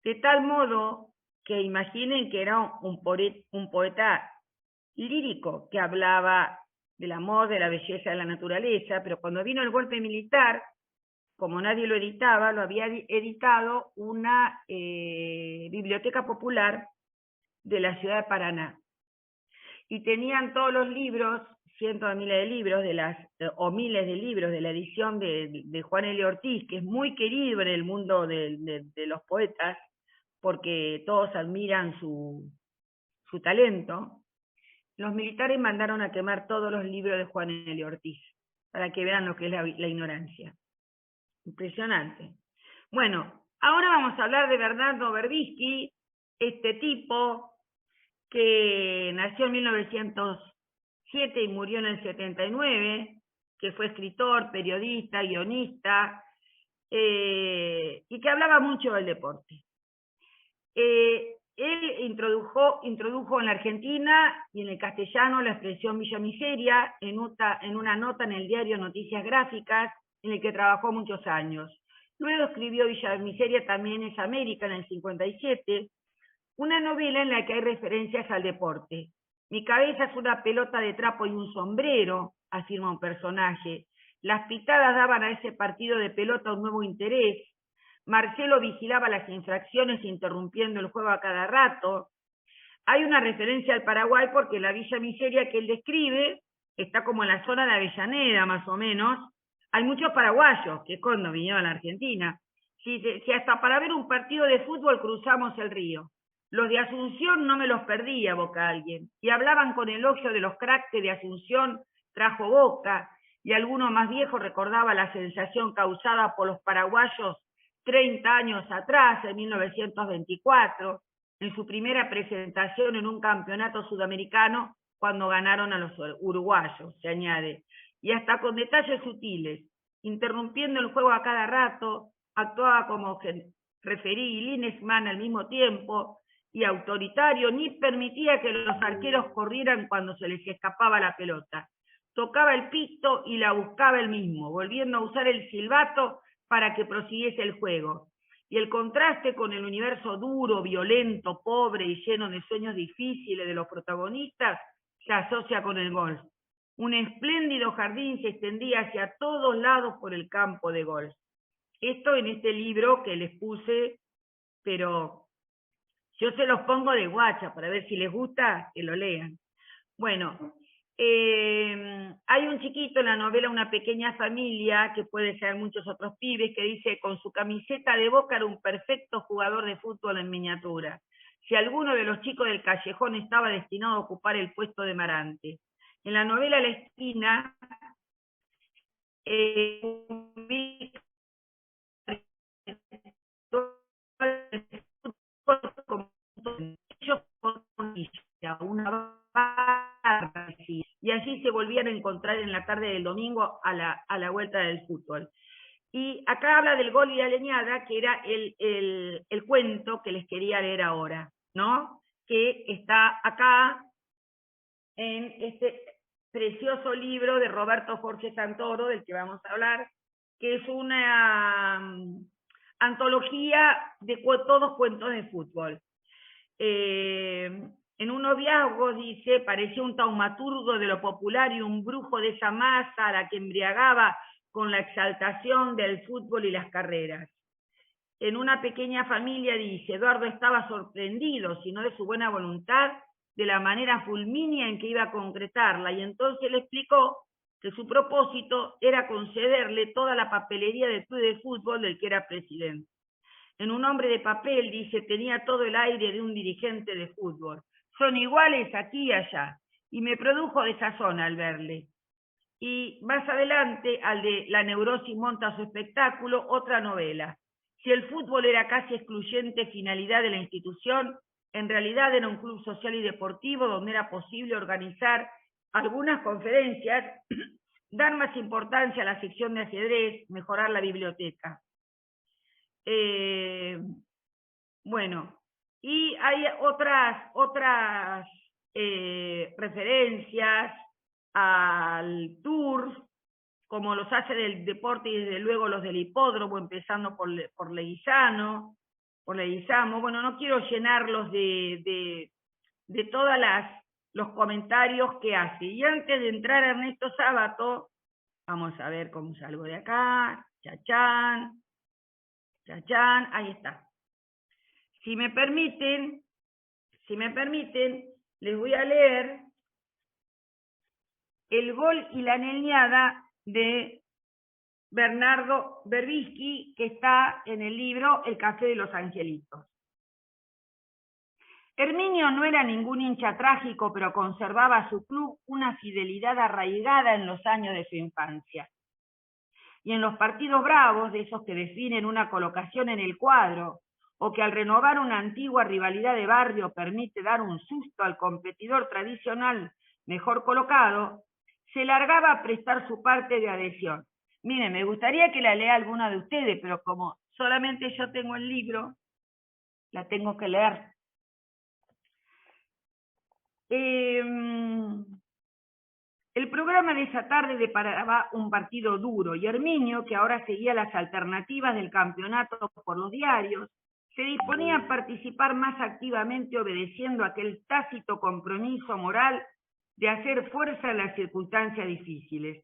De tal modo que imaginen que era un poeta lírico que hablaba del amor, de la belleza de la naturaleza, pero cuando vino el golpe militar, como nadie lo editaba, lo había editado una biblioteca popular de la ciudad de Paraná. Y tenían todos los libros, cientos de miles de libros, o miles de libros de la edición de Juan L. Ortiz, que es muy querido en el mundo de los poetas, porque todos admiran su talento. Los militares mandaron a quemar todos los libros de Juan L. Ortiz, para que vean lo que es la ignorancia. Impresionante. Bueno, ahora vamos a hablar de Bernardo Berbisky, este tipo que nació en 1907 y murió en el 79, que fue escritor, periodista, guionista, y que hablaba mucho del deporte. Él introdujo en la Argentina y en el castellano la expresión Villa Miseria en una nota en el diario Noticias Gráficas, en el que trabajó muchos años. Luego escribió Villa Miseria también es América en el 57, una novela en la que hay referencias al deporte. Mi cabeza es una pelota de trapo y un sombrero, afirma un personaje. Las pitadas daban a ese partido de pelota un nuevo interés. Marcelo vigilaba las infracciones interrumpiendo el juego a cada rato. Hay una referencia al Paraguay porque la Villa Miseria que él describe está como en la zona de Avellaneda, más o menos. Hay muchos paraguayos que cuando vinieron a la Argentina, si hasta para ver un partido de fútbol cruzamos el río. Los de Asunción no me los perdía, Boca alguien, y hablaban con elogio de los cracks que de Asunción trajo Boca, y alguno más viejo recordaba la sensación causada por los paraguayos 30 años atrás, en 1924, en su primera presentación en un campeonato sudamericano, cuando ganaron a los uruguayos, se añade, y hasta con detalles sutiles, interrumpiendo el juego a cada rato, actuaba como referí y linesman al mismo tiempo, y autoritario, ni permitía que los arqueros corrieran cuando se les escapaba la pelota. Tocaba el pito y la buscaba él mismo, volviendo a usar el silbato para que prosiguiese el juego. Y el contraste con el universo duro, violento, pobre y lleno de sueños difíciles de los protagonistas se asocia con el golf. Un espléndido jardín se extendía hacia todos lados por el campo de golf. Esto en este libro que les puse, pero yo se los pongo de guacha para ver si les gusta, que lo lean. Bueno, hay un chiquito en la novela Una pequeña familia, que puede ser muchos otros pibes, que dice: con su camiseta de Boca era un perfecto jugador de fútbol en miniatura. Si alguno de los chicos del callejón estaba destinado a ocupar el puesto de Marante. En la novela La Esquina, una barra, y allí se volvían a encontrar en la tarde del domingo a la vuelta del fútbol. Y acá habla del gol y la leñada, que era el cuento que les quería leer ahora, ¿no? Que está acá en este precioso libro de Roberto Jorge Santoro, del que vamos a hablar, que es una antología de todos cuentos de fútbol. En un noviazgo, dice, parecía un taumaturgo de lo popular y un brujo de esa masa a la que embriagaba con la exaltación del fútbol y las carreras. en una pequeña familia, dice, Eduardo estaba sorprendido, sino de su buena voluntad, de la manera fulmínea en que iba a concretarla, y entonces le explicó que su propósito era concederle toda la papelería del club de fútbol del que era presidente. En un hombre de papel, dice, tenía todo el aire de un dirigente de fútbol. Son iguales aquí y allá, y me produjo desazón al verle. Y más adelante, al de La neurosis monta su espectáculo, otra novela. Si el fútbol era casi excluyente finalidad de la institución, en realidad era un club social y deportivo donde era posible organizar algunas conferencias, dar más importancia a la sección de ajedrez, mejorar la biblioteca. Bueno, y hay otras referencias al tour, como los hace del deporte y desde luego los del hipódromo, empezando por Leguizamo. Bueno, no quiero llenarlos de todos los comentarios que hace. Y antes de entrar a Ernesto Sábato, vamos a ver cómo salgo de acá. Chachán, ahí está. Si me permiten, les voy a leer El gol y la niñada de Bernardo Berbisky, que está en el libro El café de los angelitos. Herminio no era ningún hincha trágico, pero conservaba a su club una fidelidad arraigada en los años de su infancia. Y en los partidos bravos, de esos que definen una colocación en el cuadro, o que al renovar una antigua rivalidad de barrio permite dar un susto al competidor tradicional mejor colocado, se largaba a prestar su parte de adhesión. Miren, me gustaría que la lea alguna de ustedes, pero como solamente yo tengo el libro, la tengo que leer. El programa de esa tarde deparaba un partido duro, y Herminio, que ahora seguía las alternativas del campeonato por los diarios, se disponía a participar más activamente obedeciendo aquel tácito compromiso moral de hacer fuerza en las circunstancias difíciles.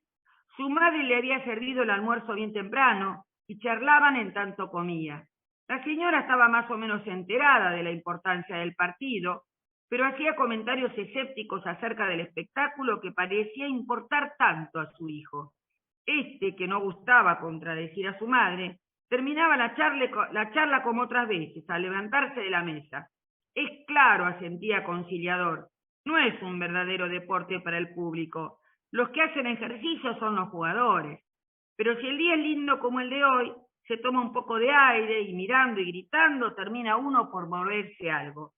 Su madre le había servido el almuerzo bien temprano y charlaban en tanto comía. La señora estaba más o menos enterada de la importancia del partido, pero hacía comentarios escépticos acerca del espectáculo que parecía importar tanto a su hijo. Que no gustaba contradecir a su madre, terminaba la charla como otras veces, al levantarse de la mesa. Es claro, asentía conciliador, no es un verdadero deporte para el público. Los que hacen ejercicio son los jugadores. Pero si el día es lindo como el de hoy, se toma un poco de aire y mirando y gritando termina uno por moverse algo.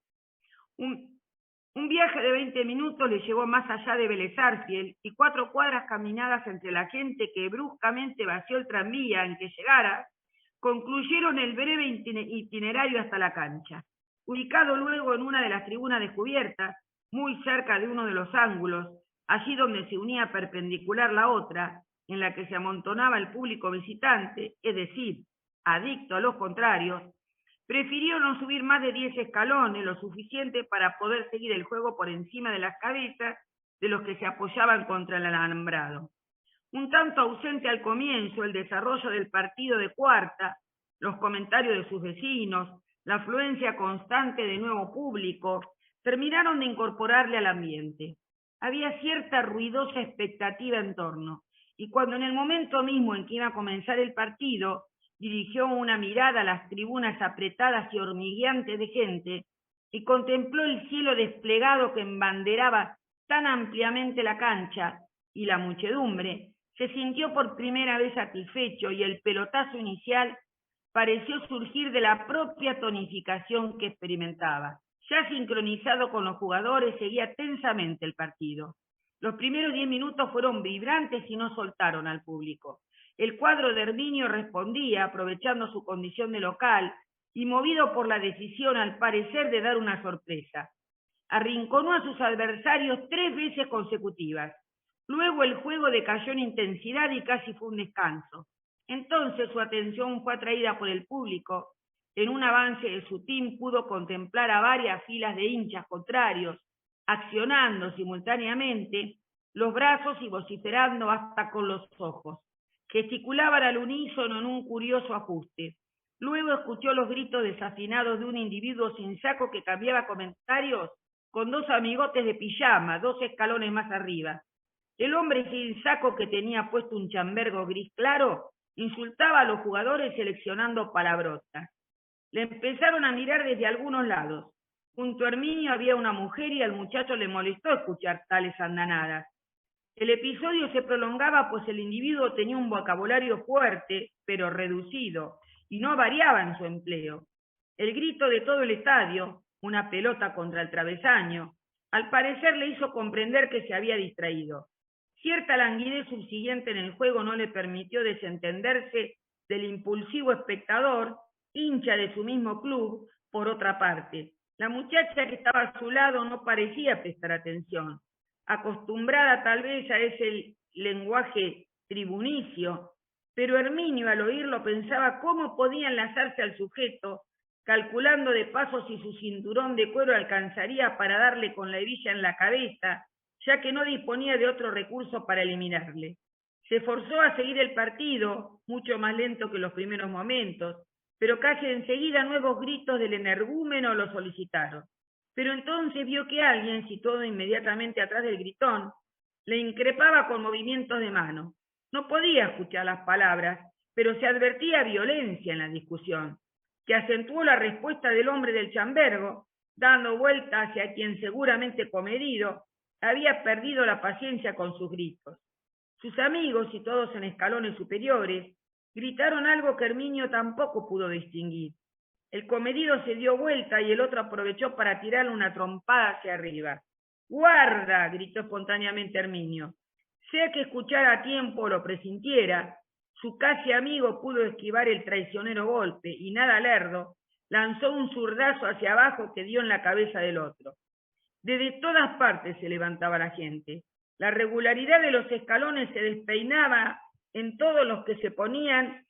Un viaje de 20 minutos le llevó más allá de Vélez Sarsfield y 4 cuadras caminadas entre la gente que bruscamente vació el tranvía en que llegara, concluyeron el breve itinerario hasta la cancha. Ubicado luego en una de las tribunas descubiertas, muy cerca de uno de los ángulos, allí donde se unía perpendicular la otra, en la que se amontonaba el público visitante, es decir, adicto a los contrarios, prefirió no subir más de 10 escalones, lo suficiente para poder seguir el juego por encima de las cabezas de los que se apoyaban contra el alambrado. Un tanto ausente al comienzo, el desarrollo del partido de cuarta, los comentarios de sus vecinos, la afluencia constante de nuevo público, terminaron de incorporarle al ambiente. Había cierta ruidosa expectativa en torno, y cuando en el momento mismo en que iba a comenzar el partido, dirigió una mirada a las tribunas apretadas y hormigueantes de gente y contempló el cielo desplegado que embanderaba tan ampliamente la cancha y la muchedumbre, se sintió por primera vez satisfecho y el pelotazo inicial pareció surgir de la propia tonificación que experimentaba. Ya sincronizado con los jugadores, seguía tensamente el partido. Los primeros 10 minutos fueron vibrantes y no soltaron al público. El cuadro de Herminio respondía, aprovechando su condición de local y movido por la decisión, al parecer, de dar una sorpresa. Arrinconó a sus adversarios 3 veces consecutivas. Luego el juego decayó en intensidad y casi fue un descanso. Entonces su atención fue atraída por el público. En un avance de su team pudo contemplar a varias filas de hinchas contrarios, accionando simultáneamente los brazos y vociferando hasta con los ojos. Gesticulaban al unísono en un curioso ajuste. Luego escuchó los gritos desafinados de un individuo sin saco que cambiaba comentarios con dos amigotes de pijama, 2 escalones más arriba. El hombre sin saco, que tenía puesto un chambergo gris claro, insultaba a los jugadores seleccionando palabrotas. Le empezaron a mirar desde algunos lados. Junto a Herminio había una mujer y al muchacho le molestó escuchar tales andanadas. El episodio se prolongaba pues el individuo tenía un vocabulario fuerte, pero reducido, y no variaba en su empleo. El grito de todo el estadio, una pelota contra el travesaño, al parecer le hizo comprender que se había distraído. Cierta languidez subsiguiente en el juego no le permitió desentenderse del impulsivo espectador, hincha de su mismo club. Por otra parte, la muchacha que estaba a su lado no parecía prestar atención. Acostumbrada tal vez a ese lenguaje tribunicio, pero Herminio al oírlo pensaba cómo podía enlazarse al sujeto, calculando de paso si su cinturón de cuero alcanzaría para darle con la hebilla en la cabeza, ya que no disponía de otro recurso para eliminarle. Se forzó a seguir el partido, mucho más lento que los primeros momentos, pero casi enseguida nuevos gritos del energúmeno lo solicitaron. Pero entonces vio que alguien, situado inmediatamente atrás del gritón, le increpaba con movimientos de mano. No podía escuchar las palabras, pero se advertía violencia en la discusión, que acentuó la respuesta del hombre del chambergo, dando vuelta hacia quien seguramente comedido había perdido la paciencia con sus gritos. Sus amigos, y todos en escalones superiores, gritaron algo que Herminio tampoco pudo distinguir. El comedido se dio vuelta y el otro aprovechó para tirarle una trompada hacia arriba. ¡Guarda!, gritó espontáneamente Herminio. Sea que escuchara a tiempo o lo presintiera, su casi amigo pudo esquivar el traicionero golpe y, nada lerdo, lanzó un zurdazo hacia abajo que dio en la cabeza del otro. Desde todas partes se levantaba la gente. La regularidad de los escalones se despeinaba en todos los que se ponían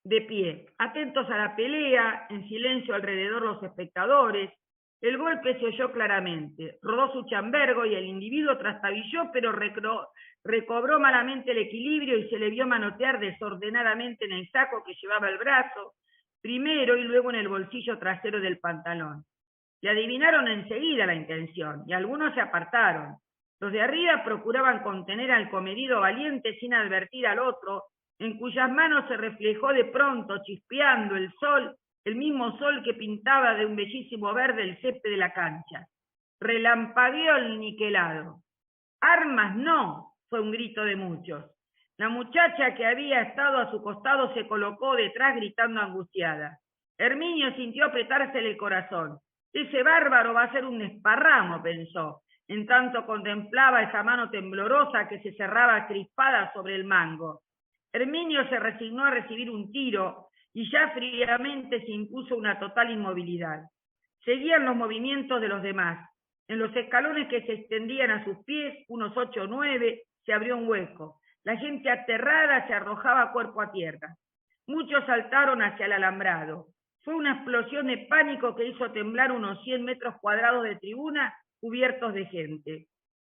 de pie, atentos a la pelea, en silencio alrededor los espectadores. El golpe se oyó claramente, rodó su chambergo y el individuo trastabilló, pero recobró malamente el equilibrio y se le vio manotear desordenadamente en el saco que llevaba el brazo, primero y luego en el bolsillo trasero del pantalón. Le adivinaron enseguida la intención y algunos se apartaron. Los de arriba procuraban contener al comedido valiente sin advertir al otro, en cuyas manos se reflejó de pronto, chispeando, el sol, el mismo sol que pintaba de un bellísimo verde el césped de la cancha. Relampagueó el niquelado. ¡Armas no!, fue un grito de muchos. La muchacha que había estado a su costado se colocó detrás gritando angustiada. Herminio sintió apretársele el corazón. Ese bárbaro va a ser un desparramo, pensó, en tanto contemplaba esa mano temblorosa que se cerraba crispada sobre el mango. Herminio se resignó a recibir un tiro y ya fríamente se impuso una total inmovilidad. Seguían los movimientos de los demás. En los escalones que se extendían a sus pies, unos 8 o 9, se abrió un hueco. La gente aterrada se arrojaba cuerpo a tierra. Muchos saltaron hacia el alambrado. Fue una explosión de pánico que hizo temblar unos 100 metros cuadrados de tribuna cubiertos de gente.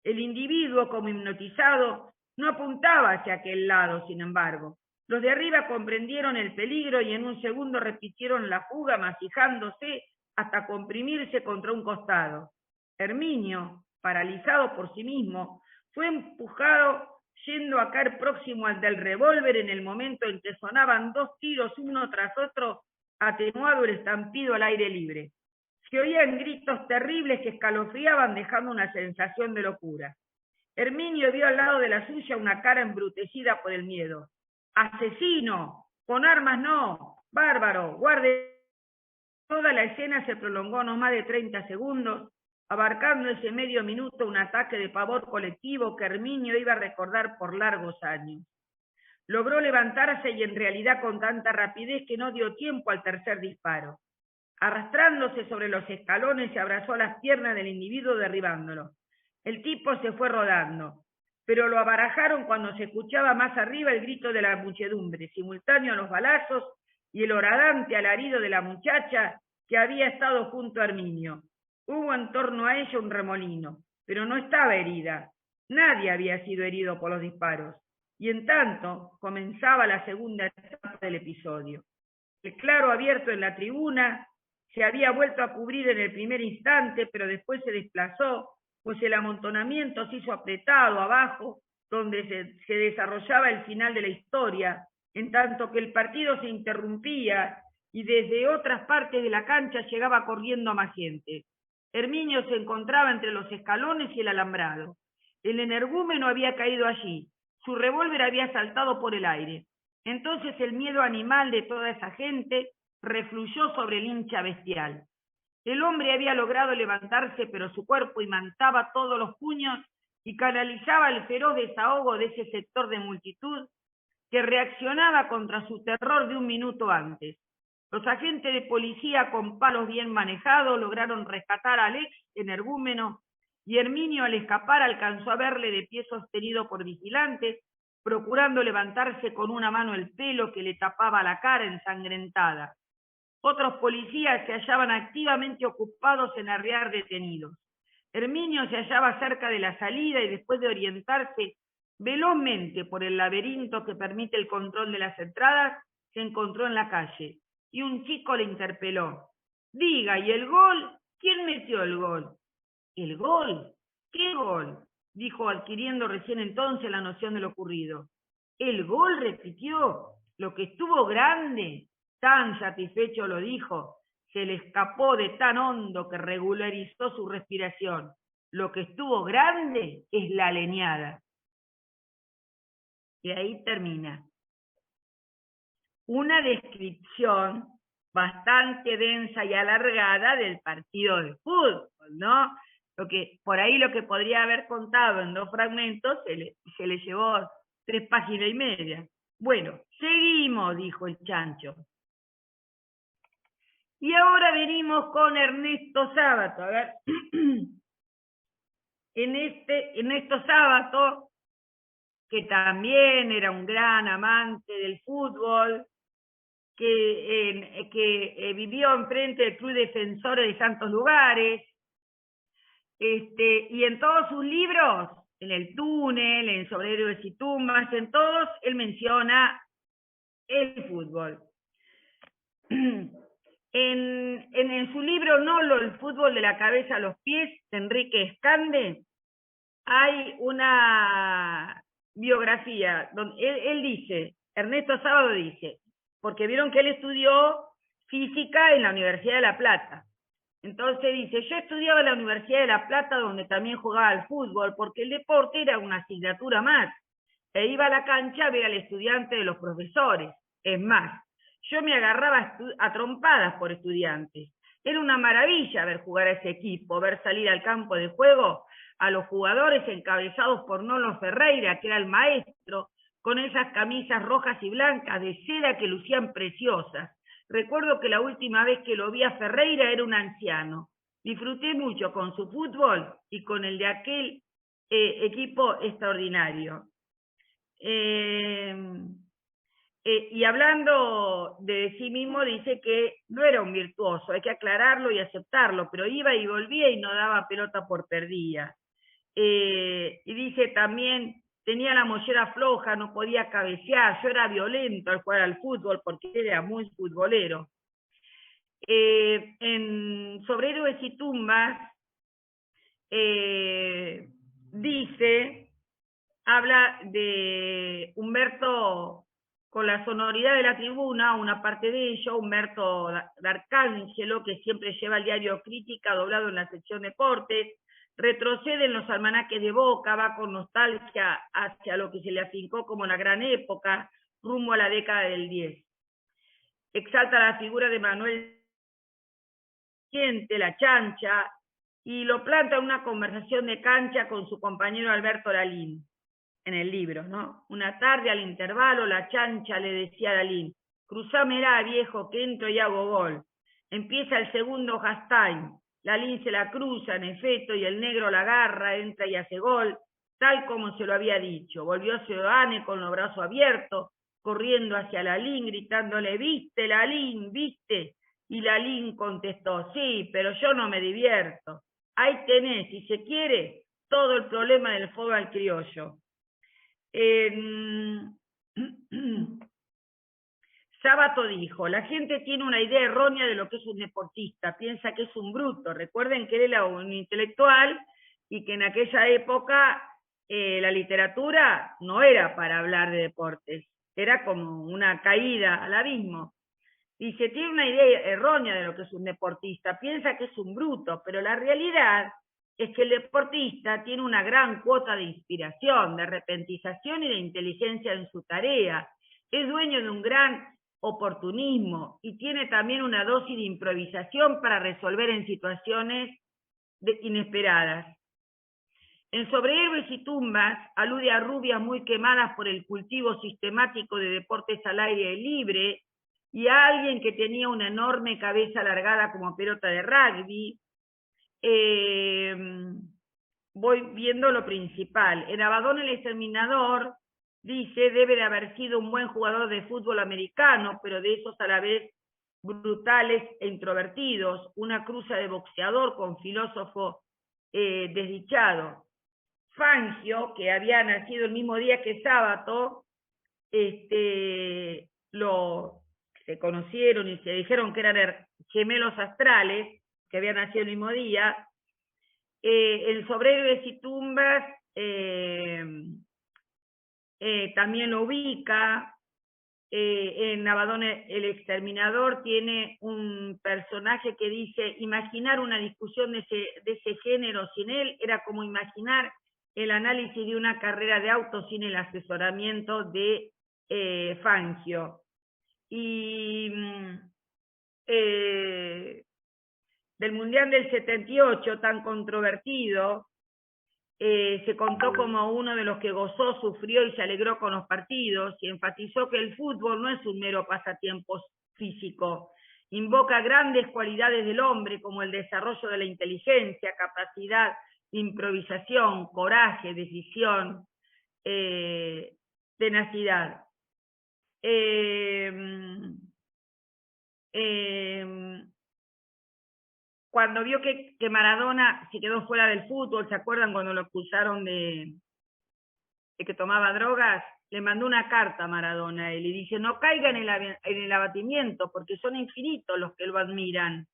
El individuo, como hipnotizado, no apuntaba hacia aquel lado, sin embargo. Los de arriba comprendieron el peligro y en un segundo repitieron la fuga, masijándose hasta comprimirse contra un costado. Herminio, paralizado por sí mismo, fue empujado yendo a caer próximo al del revólver en el momento en que sonaban 2 tiros uno tras otro, atenuado el estampido al aire libre. Se oían gritos terribles que escalofriaban, dejando una sensación de locura. Herminio vio al lado de la suya una cara embrutecida por el miedo. ¡Asesino! ¡Con armas no! ¡Bárbaro! ¡Guarde! Toda la escena se prolongó no más de 30 segundos, abarcando ese medio minuto un ataque de pavor colectivo que Herminio iba a recordar por largos años. Logró levantarse y en realidad con tanta rapidez que no dio tiempo al tercer disparo. Arrastrándose sobre los escalones se abrazó a las piernas del individuo derribándolo. El tipo se fue rodando, pero lo abarajaron cuando se escuchaba más arriba el grito de la muchedumbre, simultáneo a los balazos y el horadante alarido de la muchacha que había estado junto a Herminio. Hubo en torno a ella un remolino, pero no estaba herida. Nadie había sido herido por los disparos. Y en tanto comenzaba la segunda etapa del episodio. claro abierto en la tribuna se había vuelto a cubrir en el primer instante, pero después se desplazó, pues el amontonamiento se hizo apretado abajo, donde se desarrollaba el final de la historia, en tanto que el partido se interrumpía y desde otras partes de la cancha llegaba corriendo más gente. Herminio se encontraba entre los escalones y el alambrado. El energúmeno había caído allí, su revólver había saltado por el aire. Entonces el miedo animal de toda esa gente refluyó sobre el hincha bestial. El hombre había logrado levantarse, pero su cuerpo imantaba todos los puños y canalizaba el feroz desahogo de ese sector de multitud que reaccionaba contra su terror de un minuto antes. Los agentes de policía con palos bien manejados lograron rescatar al ex energúmeno y Herminio al escapar alcanzó a verle de pie sostenido por vigilantes, procurando levantarse con una mano el pelo que le tapaba la cara ensangrentada. Otros policías se hallaban activamente ocupados en arrear detenidos. Herminio se hallaba cerca de la salida y después de orientarse velozmente por el laberinto que permite el control de las entradas, se encontró en la calle y un chico le interpeló. Diga, ¿y el gol? ¿Quién metió el gol? ¿El gol? ¿Qué gol? Dijo, adquiriendo recién entonces la noción de lo ocurrido. ¿El gol? Repitió. Lo que estuvo grande. Tan satisfecho lo dijo. Se le escapó de tan hondo que regularizó su respiración. Lo que estuvo grande es la leñada. Y ahí termina. Una descripción bastante densa y alargada del partido de fútbol, ¿no? Por ahí lo que podría haber contado en 2 fragmentos se le llevó 3 páginas y media. Bueno, seguimos, dijo el chancho. Y ahora venimos con Ernesto Sábato. A ver, Ernesto Sábato, que también era un gran amante del fútbol, que vivió enfrente del Club Defensores de Santos Lugares, y en todos sus libros, en El Túnel, en Sobre Héroes y Tumbas, en todos, él menciona el fútbol. En su libro Nolo, el fútbol de la cabeza a los pies, de Enrique Escande, hay una biografía donde él dice, Ernesto Sábato dice, porque vieron que él estudió física en la Universidad de La Plata. Entonces dice, yo estudiaba en la Universidad de La Plata donde también jugaba al fútbol, porque el deporte era una asignatura más. E iba a la cancha a ver al estudiante de los profesores. Es más, yo me agarraba a trompadas por estudiantes. Era una maravilla ver jugar a ese equipo, ver salir al campo de juego a los jugadores encabezados por Nolo Ferreira, que era el maestro, con esas camisas rojas y blancas de seda que lucían preciosas. Recuerdo que la última vez que lo vi a Ferreira era un anciano. Disfruté mucho con su fútbol y con el de aquel equipo extraordinario. Y hablando de sí mismo, dice que no era un virtuoso, hay que aclararlo y aceptarlo, pero iba y volvía y no daba pelota por perdida. Y dice también, tenía la mollera floja, no podía cabecear, yo era violento al jugar al fútbol porque era muy futbolero. Sobre Héroes y Tumbas, dice, habla de Humberto con la sonoridad de la tribuna, una parte de ello, Humberto D'Arcángelo, que siempre lleva el diario Crítica doblado en la sección deportes, retrocede en los almanaques de Boca, va con nostalgia hacia lo que se le afincó como la gran época, rumbo a la década del 10. Exalta la figura de Manuel la chancha, y lo planta en una conversación de cancha con su compañero Alberto Lalín, en el libro, ¿no? Una tarde al intervalo, la chancha le decía a Lalín, cruzámela, viejo, que entro y hago gol. Empieza el segundo half-time, Lalín se la cruza, en efecto, y el negro la agarra, entra y hace gol, tal como se lo había dicho. Volvió Seoane con los brazos abiertos, corriendo hacia Lalín, gritándole, ¿viste, Lalín, viste? Y Lalín contestó, sí, pero yo no me divierto. Ahí tenés, si se quiere, todo el problema del fútbol criollo. Sábato dijo, la gente tiene una idea errónea de lo que es un deportista, piensa que es un bruto. Recuerden que él era un intelectual y que en aquella época la literatura no era para hablar de deportes, era como una caída al abismo. Dice, tiene una idea errónea de lo que es un deportista, piensa que es un bruto, pero la realidad es que el deportista tiene una gran cuota de inspiración, de repentización y de inteligencia en su tarea. Es dueño de un gran oportunismo y tiene también una dosis de improvisación para resolver en situaciones inesperadas. En Sobre Héroes y Tumbas alude a rubias muy quemadas por el cultivo sistemático de deportes al aire libre y a alguien que tenía una enorme cabeza alargada como pelota de rugby. Voy viendo lo principal. En Abaddon el Exterminador dice, debe de haber sido un buen jugador de fútbol americano, pero de esos a la vez brutales e introvertidos, una cruza de boxeador con filósofo desdichado. Fangio, que había nacido el mismo día que Sábato, se conocieron y se dijeron que eran gemelos astrales, que habían nacido el mismo día. En Sobre Héroes y Tumbas también lo ubica. En Abaddon el Exterminador tiene un personaje que dice, imaginar una discusión de ese género sin él era como imaginar el análisis de una carrera de auto sin el asesoramiento de Fangio. Y del Mundial del 78, tan controvertido, se contó como uno de los que gozó, sufrió y se alegró con los partidos, y enfatizó que el fútbol no es un mero pasatiempo físico, invoca grandes cualidades del hombre como el desarrollo de la inteligencia, capacidad de improvisación, coraje, decisión, tenacidad. Cuando vio que Maradona se quedó fuera del fútbol, ¿se acuerdan cuando lo acusaron de que tomaba drogas? Le mandó una carta a Maradona y le dice, no caiga en el abatimiento, porque son infinitos los que lo admiran.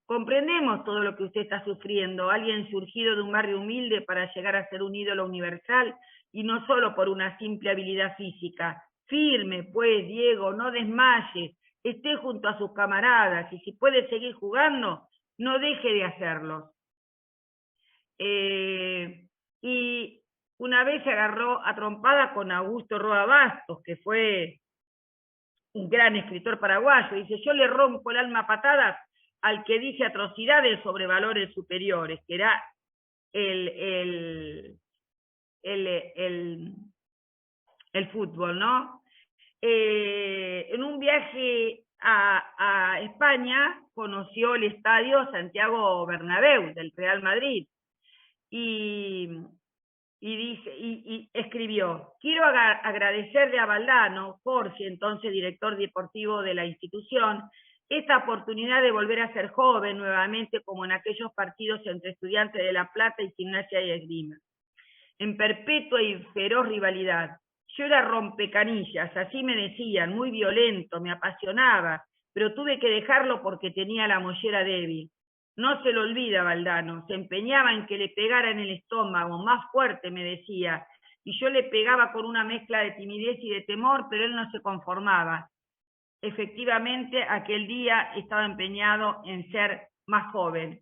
Comprendemos todo lo que usted está sufriendo, alguien surgido de un barrio humilde para llegar a ser un ídolo universal, y no solo por una simple habilidad física. Firme, pues, Diego, no desmaye, esté junto a sus camaradas, y si puede seguir jugando, no deje de hacerlo. Y una vez se agarró a trompada con Augusto Roa Bastos, que fue un gran escritor paraguayo. Dice, yo le rompo el alma a patadas al que dice atrocidades sobre valores superiores, que era el fútbol, ¿no? En un viaje a España conoció el estadio Santiago Bernabéu del Real Madrid y escribió, quiero agradecerle a Valdano, Jorge, entonces director deportivo de la institución, esta oportunidad de volver a ser joven nuevamente como en aquellos partidos entre Estudiantes de La Plata y Gimnasia y Esgrima, en perpetua y feroz rivalidad. Yo era rompecanillas, así me decían, muy violento, me apasionaba, pero tuve que dejarlo porque tenía la mollera débil. No se lo olvida Valdano, se empeñaba en que le pegara en el estómago, más fuerte me decía, y yo le pegaba con una mezcla de timidez y de temor, pero él no se conformaba. Efectivamente, aquel día estaba empeñado en ser más joven.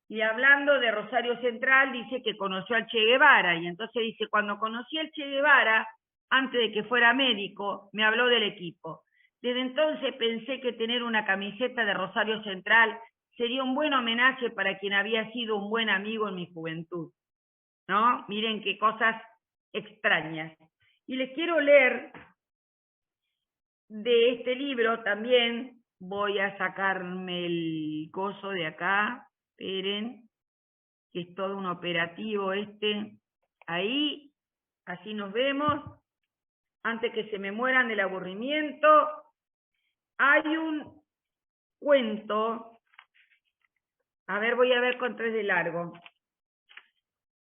Y hablando de Rosario Central, dice que conoció al Che Guevara, y entonces dice, cuando conocí al Che Guevara, antes de que fuera médico, me habló del equipo. Desde entonces pensé que tener una camiseta de Rosario Central sería un buen homenaje para quien había sido un buen amigo en mi juventud, ¿no? Miren qué cosas extrañas. Y les quiero leer de este libro también, voy a sacarme el coso de acá, esperen, que es todo un operativo ahí, así nos vemos, antes que se me mueran del aburrimiento. Hay un cuento, a ver, voy a ver cuánto es de largo,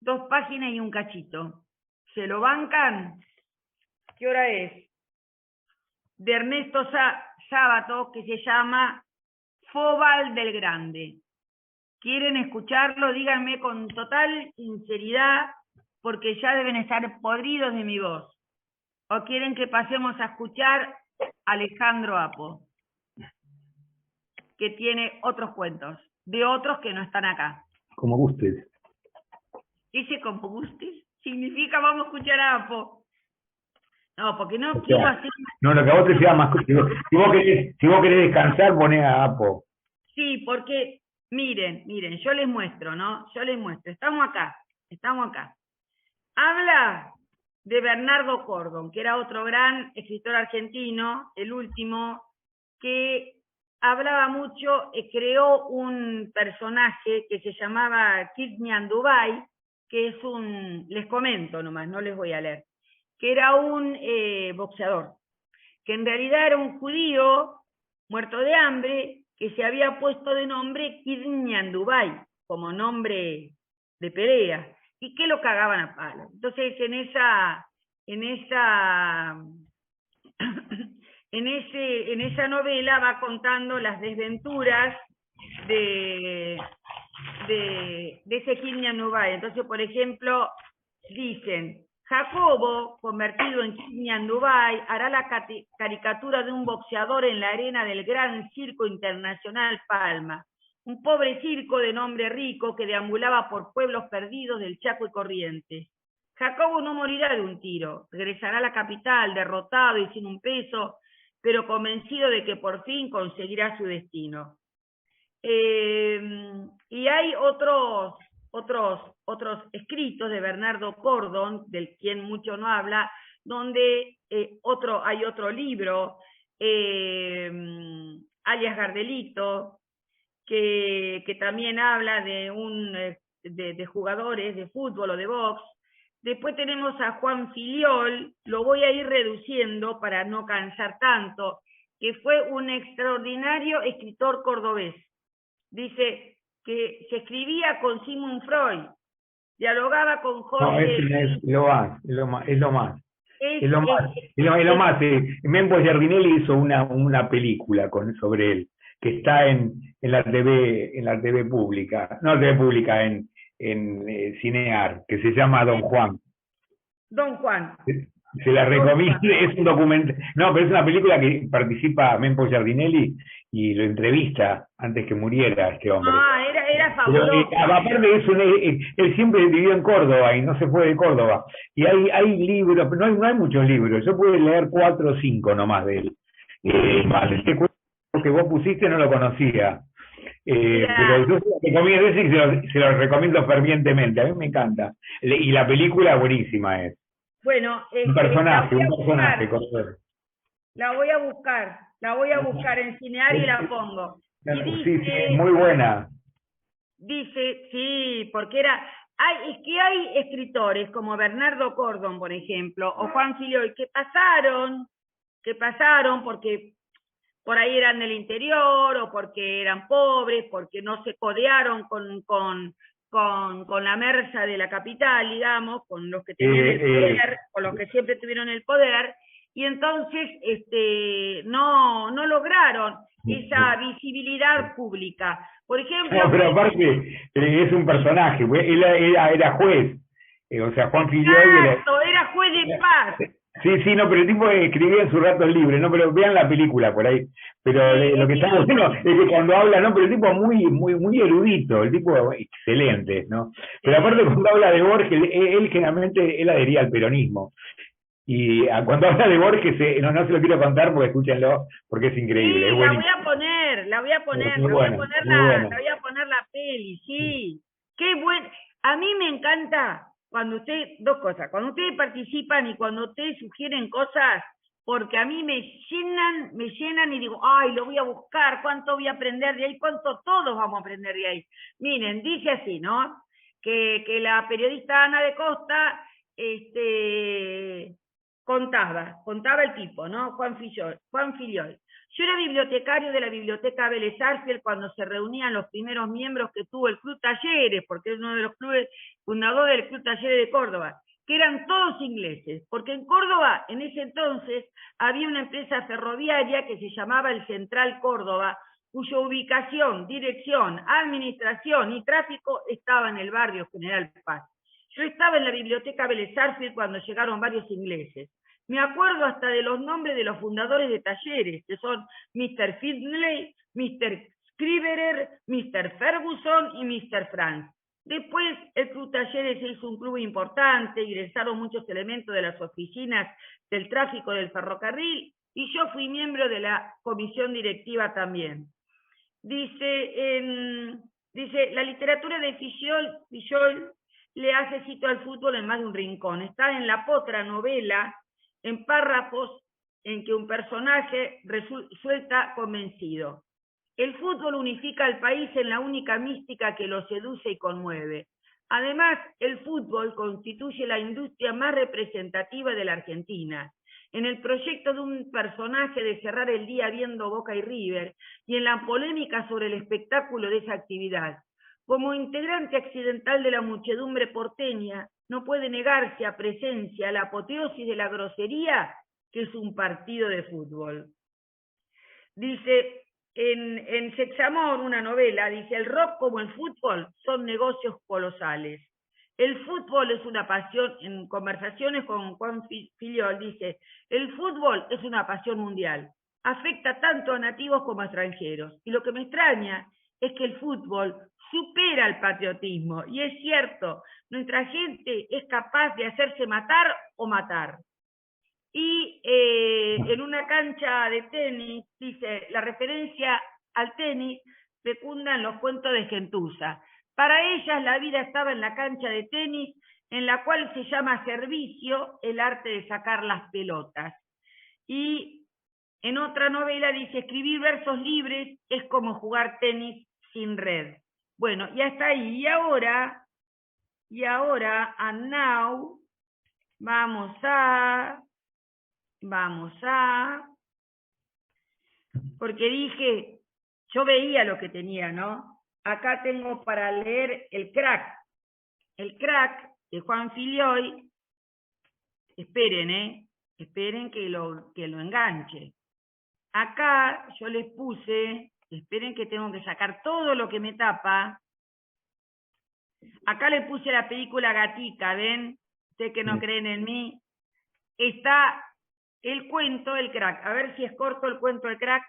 2 páginas y un cachito. ¿Se lo bancan? ¿Qué hora es? De Ernesto sábado que se llama Fóbal del Grande. ¿Quieren escucharlo? Díganme con total sinceridad, porque ya deben estar podridos de mi voz. ¿O quieren que pasemos a escuchar a Alejandro Apo, que tiene otros cuentos, de otros que no están acá? Como gustes. Ese como gustes significa vamos a escuchar a Apo. No, porque no O quiero sea, hacer... no, lo que a vos te sea más... Si vos querés descansar, poné a Apo. Sí, porque, miren, yo les muestro, ¿no? Yo les muestro. Estamos acá. Habla de Bernardo Cordon, que era otro gran escritor argentino, el último, que hablaba mucho, creó un personaje que se llamaba Kidnian Dubai, que es les comento nomás, no les voy a leer, que era un boxeador, que en realidad era un judío muerto de hambre, que se había puesto de nombre Kidnian Dubai, como nombre de pelea, y que lo cagaban a palo. Entonces en esa novela va contando las desventuras de ese Kidnian Dubai. Entonces, por ejemplo, dicen: Jacobo, convertido en Kidnian Dubai, hará la caricatura de un boxeador en la arena del Gran Circo Internacional Palma, un pobre circo de nombre Rico que deambulaba por pueblos perdidos del Chaco y Corrientes. Jacobo no morirá de un tiro, regresará a la capital derrotado y sin un peso, pero convencido de que por fin conseguirá su destino. Y hay otros escritos de Bernardo Cordon, del quien mucho no habla, donde hay otro libro, alias Gardelito, que también habla de jugadores de fútbol o de box. Después tenemos a Juan Filiol, lo voy a ir reduciendo para no cansar tanto, que fue un extraordinario escritor cordobés. Dice que se escribía con Sigmund Freud, dialogaba con Jorge... No, es lo más. Mempo Giardinelli hizo una película sobre él, que está en la TV pública, no TV pública, en Cinear, que se llama Don Juan. Don Juan. Se la recomiendo, es un documental, no, pero es una película que participa Mempo Giardinelli y lo entrevista antes que muriera este hombre. Ah, era fabuloso. Pero, aparte él siempre vivió en Córdoba y no se fue de Córdoba. Y hay libros, pero no hay muchos libros, yo puedo leer 4 o 5 nomás de él. Este cuento que vos pusiste no lo conocía. Pero yo se lo recomiendo fervientemente, a mí me encanta. Y la película buenísima es. Bueno, un personaje. La voy a buscar en Cinear y la pongo. Y dice, sí, muy buena. Dice, sí, porque es que hay escritores como Bernardo Cordon, por ejemplo, o Juan Filiol, que pasaron porque por ahí eran del interior, o porque eran pobres, porque no se codearon con la mersa de la capital, digamos, con los que tenían el poder, con los que siempre tuvieron el poder, y entonces no lograron esa visibilidad pública. Por ejemplo... No, pero aparte, es un personaje, él era juez, o sea, Juan Filiol... Exacto, era juez de paz. Sí, no, pero el tipo escribía en sus ratos libres, ¿no? Pero vean la película por ahí. Pero lo que está bueno es que cuando habla, ¿no? Pero el tipo muy erudito, el tipo excelente, ¿no? Pero aparte cuando habla de Borges, él generalmente, él adhería al peronismo. Y cuando habla de Borges, no se lo quiero contar porque escúchenlo, porque es increíble. Sí, es la voy a poner la peli, sí. Qué bueno. A mí me encanta cuando dos cosas, cuando ustedes participan y cuando ustedes sugieren cosas, porque a mí me llenan y digo, ay, lo voy a buscar, cuánto voy a aprender de ahí, cuánto todos vamos a aprender de ahí. Miren, dice así, ¿no? Que la periodista Ana de Costa, contaba el tipo, ¿no? Juan Filiol. Yo era bibliotecario de la biblioteca Vélez Sarsfield cuando se reunían los primeros miembros que tuvo el Club Talleres, porque es uno de los clubes fundadores del Club Talleres de Córdoba. que eran todos ingleses, porque en Córdoba en ese entonces había una empresa ferroviaria que se llamaba el Central Córdoba, cuya ubicación, dirección, administración y tráfico estaba en el barrio General Paz. Yo estaba en la biblioteca Vélez Sarsfield cuando llegaron varios ingleses. Me acuerdo hasta de los nombres de los fundadores de talleres, que son Mr. Findlay, Mr. Scrivener, Mr. Ferguson y Mr. Franz. Después el Club Talleres se hizo un club importante, ingresaron muchos elementos de las oficinas del tráfico del ferrocarril y yo fui miembro de la comisión directiva también. Dice, la literatura de Fillol le hace cito al fútbol en más de un rincón. Está en La Potra, novela, en párrafos en que un personaje resulta convencido. El fútbol unifica al país en la única mística que lo seduce y conmueve. Además, el fútbol constituye la industria más representativa de la Argentina. En el proyecto de un personaje de cerrar el día viendo Boca y River, y en la polémica sobre el espectáculo de esa actividad. Como integrante accidental de la muchedumbre porteña, no puede negarse a presencia la apoteosis de la grosería que es un partido de fútbol. Dice, en Sexamor, una novela, dice, el rock como el fútbol son negocios colosales. El fútbol es una pasión, en conversaciones con Juan Fillol, dice, el fútbol es una pasión mundial, afecta tanto a nativos como a extranjeros, y lo que me extraña es que el fútbol supera el patriotismo, y es cierto, nuestra gente es capaz de hacerse matar o matar. Y en una cancha de tenis, dice, la referencia al tenis fecunda en los cuentos de Gentuza. Para ellas la vida estaba en la cancha de tenis, en la cual se llama servicio el arte de sacar las pelotas. Y en otra novela dice, escribir versos libres es como jugar tenis sin red. Bueno, y hasta ahí. Y ahora, and now, vamos a, porque dije, yo veía lo que tenía, ¿no? Acá tengo para leer El Crack de Juan Fillol. Esperen que lo enganche. Acá yo les puse, esperen que tengo que sacar todo lo que me tapa. Acá le puse la película Gatica, ¿ven? Sé que no creen en mí. Está el cuento, El Crack. A ver si es corto el cuento, El Crack.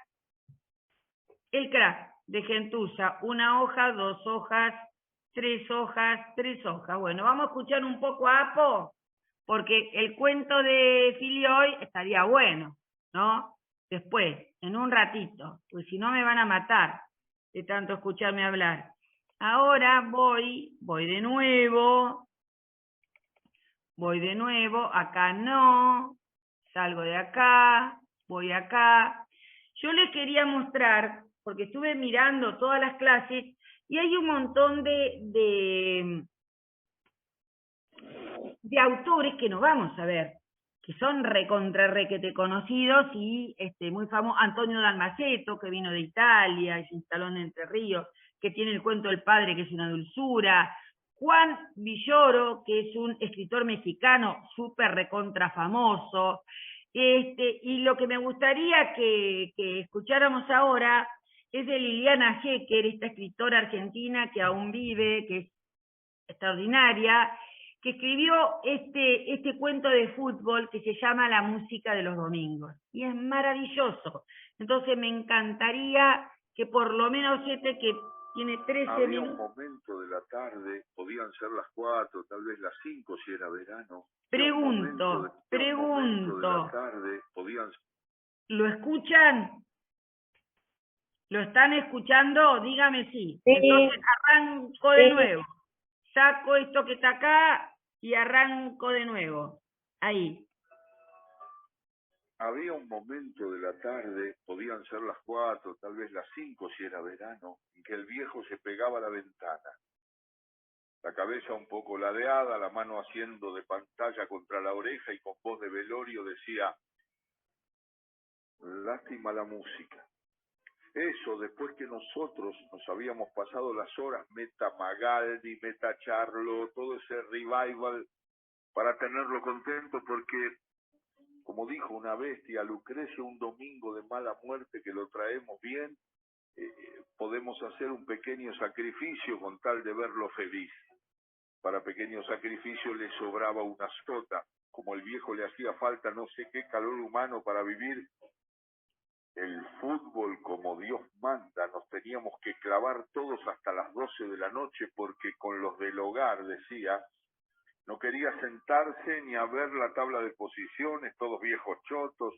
El Crack, de Gentuza. 1 hoja, 2 hojas, 3 hojas, 3 hojas. Bueno, vamos a escuchar un poco a Apo, porque el cuento de Fillol estaría bueno, ¿no? Después, en un ratito, pues si no me van a matar de tanto escucharme hablar. Ahora voy de nuevo, acá no, salgo de acá, voy acá. Yo les quería mostrar, porque estuve mirando todas las clases, y hay un montón de autores que no vamos a ver, que son requete conocidos y muy famosos. Antonio Dalmaceto, que vino de Italia y se instaló en Entre Ríos, que tiene el cuento del padre, que es una dulzura. Juan Villoro, que es un escritor mexicano súper recontra famoso. Y lo que me gustaría que escucháramos ahora es de Liliana Hecker, esta escritora argentina que aún vive, que es extraordinaria, que escribió este cuento de fútbol que se llama La música de los domingos. Y es maravilloso. Entonces me encantaría que por lo menos que tiene 13 minutos. Había un momento de la tarde, podían ser las 4, tal vez las 5 si era verano. Pregunto. De la tarde, podían... ¿Lo escuchan? ¿Lo están escuchando? Dígame sí. Sí. Entonces arranco de nuevo. Saco esto que está acá y arranco de nuevo. Ahí. Había un momento de la tarde, podían ser las 4, tal vez las 5 si era verano, en que el viejo se pegaba a la ventana. La cabeza un poco ladeada, la mano haciendo de pantalla contra la oreja y con voz de velorio decía, lástima la música. Eso, después que nosotros nos habíamos pasado las horas, meta Magaldi, meta Charlo, todo ese revival para tenerlo contento, porque, como dijo una bestia, Lucrecia, un domingo de mala muerte que lo traemos bien, podemos hacer un pequeño sacrificio con tal de verlo feliz. Para pequeño sacrificio le sobraba una sota, como el viejo le hacía falta no sé qué calor humano para vivir el fútbol como Dios manda, nos teníamos que clavar todos hasta las 12 de la noche porque con los del hogar, decía, no quería sentarse ni a ver la tabla de posiciones, todos viejos chotos,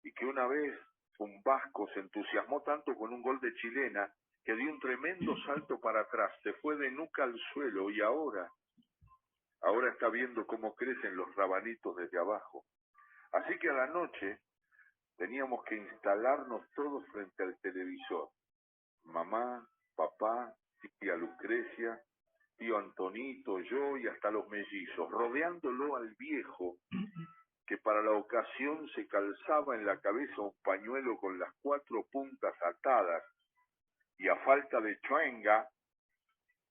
y que una vez un vasco se entusiasmó tanto con un gol de chilena que dio un tremendo salto para atrás, se fue de nuca al suelo y ahora está viendo cómo crecen los rabanitos desde abajo. Así que a la noche teníamos que instalarnos todos frente al televisor. Mamá, papá, tía Lucrecia, tío Antonito, yo y hasta los mellizos, rodeándolo al viejo, que para la ocasión se calzaba en la cabeza un pañuelo con las 4 puntas atadas y a falta de chuenga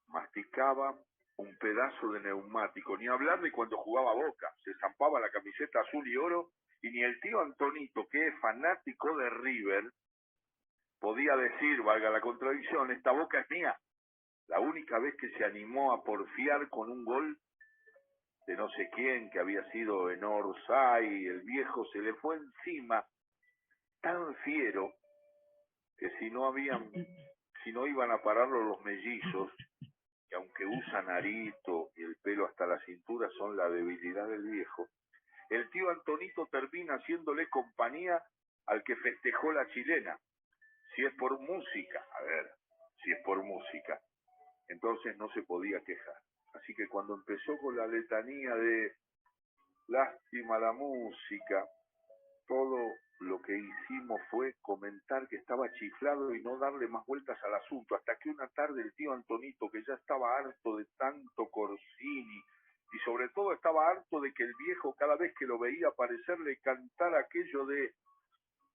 masticaba un pedazo de neumático. Ni hablar de cuando jugaba Boca, se zampaba la camiseta azul y oro, y ni el tío Antonito, que es fanático de River, podía decir, valga la contradicción, esta Boca es mía. La única vez que se animó a porfiar con un gol de no sé quién, que había sido en Orsay, el viejo se le fue encima tan fiero que si no iban a pararlo los mellizos, que aunque usan arito y el pelo hasta la cintura son la debilidad del viejo, el tío Antonito termina haciéndole compañía al que festejó la chilena. Si es por música, si es por música, entonces no se podía quejar. Así que cuando empezó con la letanía de lástima la música, todo lo que hicimos fue comentar que estaba chiflado y no darle más vueltas al asunto, hasta que una tarde el tío Antonito, que ya estaba harto de tanto Corsini, y sobre todo estaba harto de que el viejo cada vez que lo veía aparecer le cantara aquello de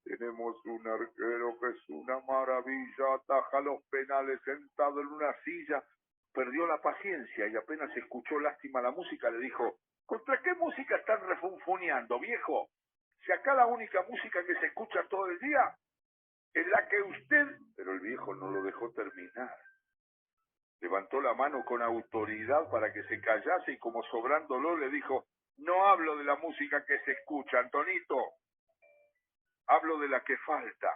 tenemos un arquero que es una maravilla, ataja los penales sentado en una silla, perdió la paciencia y apenas escuchó lástima la música le dijo, ¿contra qué música están refunfuneando, viejo? Si acá la única música que se escucha todo el día es la que usted... Pero el viejo no lo dejó terminar. Levantó la mano con autoridad para que se callase y como sobrándolo le dijo, no hablo de la música que se escucha, Antonito, hablo de la que falta.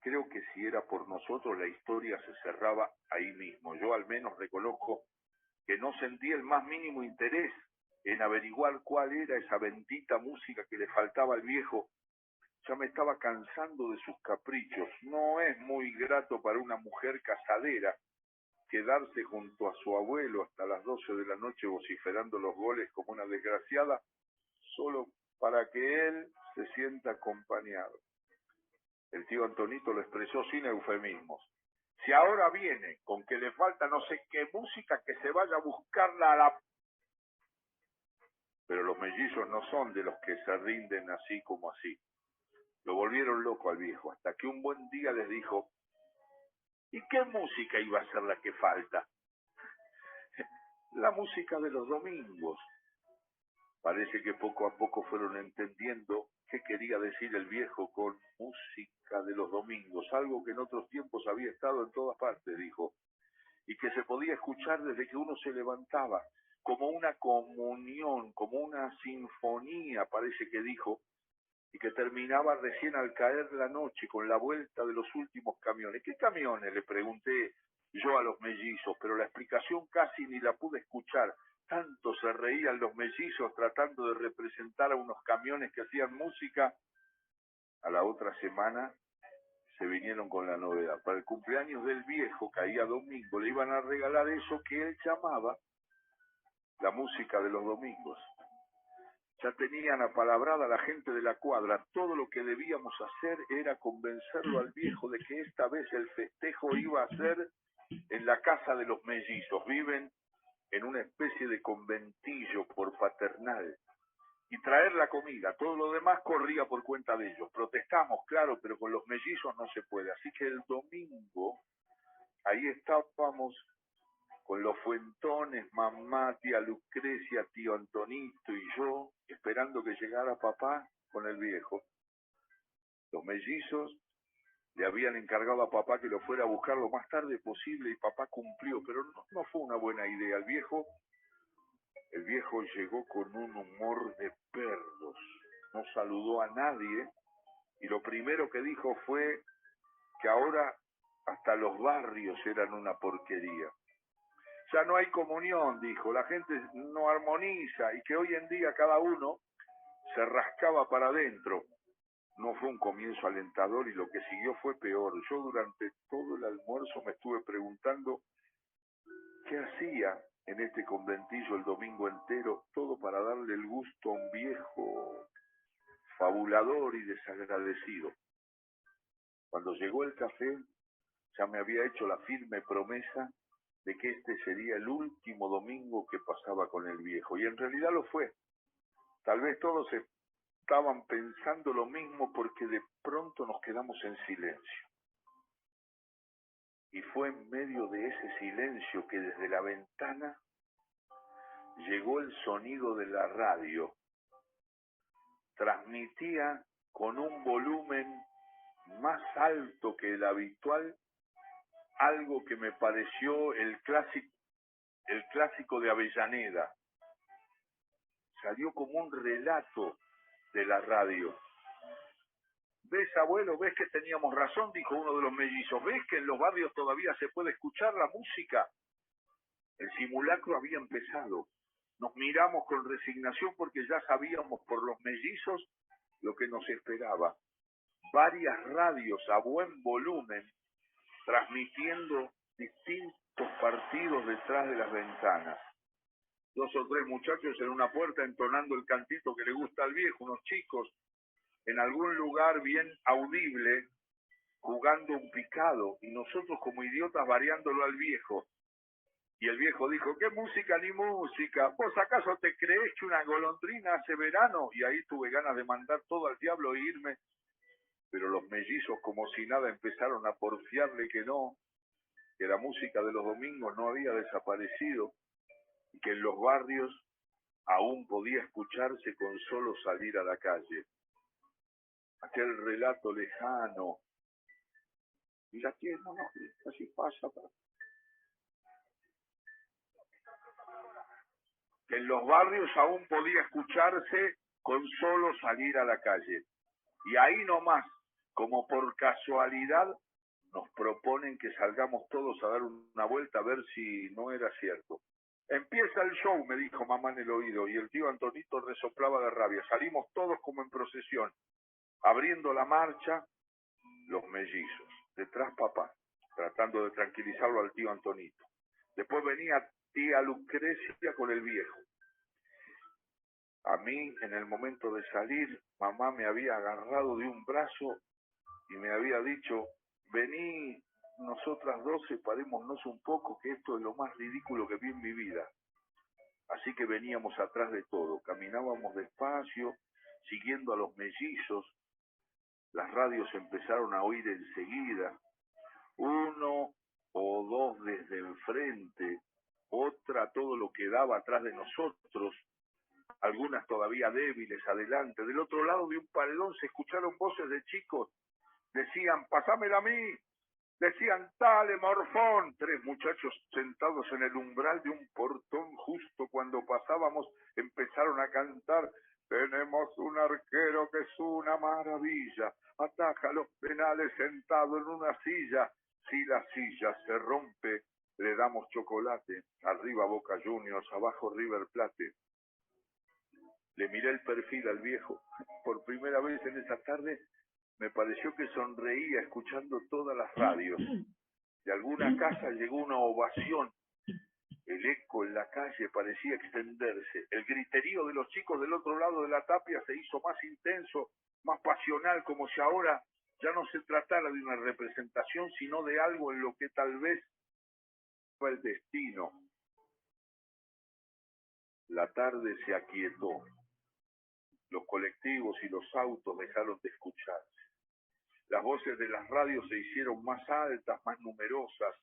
Creo que si era por nosotros la historia se cerraba ahí mismo. Yo al menos reconozco que no sentí el más mínimo interés en averiguar cuál era esa bendita música que le faltaba al viejo. Ya me estaba cansando de sus caprichos. No es muy grato para una mujer casadera quedarse junto a su abuelo hasta las 12 de la noche vociferando los goles como una desgraciada, solo para que él se sienta acompañado. El tío Antonito lo expresó sin eufemismos. Si ahora viene con que le falta no sé qué música, que se vaya a buscarla a la... Pero los mellizos no son de los que se rinden así como así. Lo volvieron loco al viejo, hasta que un buen día les dijo, ¿y qué música iba a ser la que falta? La música de los domingos. Parece que poco a poco fueron entendiendo qué quería decir el viejo con música de los domingos, algo que en otros tiempos había estado en todas partes, dijo, y que se podía escuchar desde que uno se levantaba, como una comunión, como una sinfonía, parece que dijo, y que terminaba recién al caer la noche con la vuelta de los últimos camiones. ¿Qué camiones?, le pregunté yo a los mellizos, pero la explicación casi ni la pude escuchar. Tanto se reían los mellizos tratando de representar a unos camiones que hacían música. A la otra semana se vinieron con la novedad. Para el cumpleaños del viejo, caía domingo, le iban a regalar eso que él llamaba la música de los domingos. Ya tenían apalabrada la gente de la cuadra. Todo lo que debíamos hacer era convencerlo al viejo de que esta vez el festejo iba a ser en la casa de los mellizos. Viven en una especie de conventillo por paternal. Y traer la comida. Todo lo demás corría por cuenta de ellos. Protestamos, claro, pero con los mellizos no se puede. Así que el domingo, ahí estábamos con los fuentones, mamá, tía Lucrecia, tío Antonito y yo, esperando que llegara papá con el viejo. Los mellizos le habían encargado a papá que lo fuera a buscar lo más tarde posible y papá cumplió, pero no fue una buena idea. El viejo llegó con un humor de perros, no saludó a nadie y lo primero que dijo fue que ahora hasta los barrios eran una porquería. Ya no hay comunión, dijo, la gente no armoniza y que hoy en día cada uno se rascaba para adentro. No fue un comienzo alentador y lo que siguió fue peor. Yo durante todo el almuerzo me estuve preguntando qué hacía en este conventillo el domingo entero, todo para darle el gusto a un viejo fabulador y desagradecido. Cuando llegó el café, ya me había hecho la firme promesa de que este sería el último domingo que pasaba con el viejo, y en realidad lo fue. Tal vez todos estaban pensando lo mismo porque de pronto nos quedamos en silencio. Y fue en medio de ese silencio que desde la ventana llegó el sonido de la radio. Transmitía con un volumen más alto que el habitual algo que me pareció el clásico de Avellaneda. Salió como un relato de la radio. ¿Ves, abuelo? ¿Ves que teníamos razón? Dijo uno de los mellizos. ¿Ves que en los barrios todavía se puede escuchar la música? El simulacro había empezado. Nos miramos con resignación porque ya sabíamos por los mellizos lo que nos esperaba. Varias radios a buen volumen transmitiendo distintos partidos detrás de las ventanas. 2 o 3 muchachos en una puerta entonando el cantito que le gusta al viejo, unos chicos en algún lugar bien audible jugando un picado y nosotros como idiotas variándolo al viejo. Y el viejo dijo, ¿qué música ni música? ¿Vos acaso te creés que una golondrina hace verano? Y ahí tuve ganas de mandar todo al diablo e irme, pero los mellizos como si nada empezaron a porfiarle que no, que la música de los domingos no había desaparecido y que en los barrios aún podía escucharse con solo salir a la calle. Aquel relato lejano. Y la tierra, no, así pasa. Que en los barrios aún podía escucharse con solo salir a la calle. Y ahí nomás, como por casualidad, nos proponen que salgamos todos a dar una vuelta a ver si no era cierto. Empieza el show, me dijo mamá en el oído, y el tío Antonito resoplaba de rabia. Salimos todos como en procesión, abriendo la marcha, los mellizos. Detrás papá, tratando de tranquilizarlo al tío Antonito. Después venía tía Lucrecia con el viejo. A mí, en el momento de salir, mamá me había agarrado de un brazo y me había dicho, vení, nosotras dos separémonos un poco, que esto es lo más ridículo que vi en mi vida. Así que veníamos atrás de todo, caminábamos despacio, siguiendo a los mellizos. Las radios empezaron a oír enseguida, 1 o 2 desde enfrente, otra todo lo que daba atrás de nosotros, algunas todavía débiles adelante. Del otro lado de un paredón se escucharon voces de chicos, decían, pasámela a mí, decían, dale, morfón. 3 muchachos sentados en el umbral de un portón justo cuando pasábamos empezaron a cantar, tenemos un arquero que es una maravilla, ataja los penales sentado en una silla, si la silla se rompe, le damos chocolate, arriba Boca Juniors, abajo River Plate. Le miré el perfil al viejo, por primera vez en esa tarde me pareció que sonreía escuchando todas las radios. De alguna casa llegó una ovación. El eco en la calle parecía extenderse. El griterío de los chicos del otro lado de la tapia se hizo más intenso, más pasional, como si ahora ya no se tratara de una representación, sino de algo en lo que tal vez fue el destino. La tarde se aquietó. Los colectivos y los autos dejaron de escucharse. Las voces de las radios se hicieron más altas, más numerosas.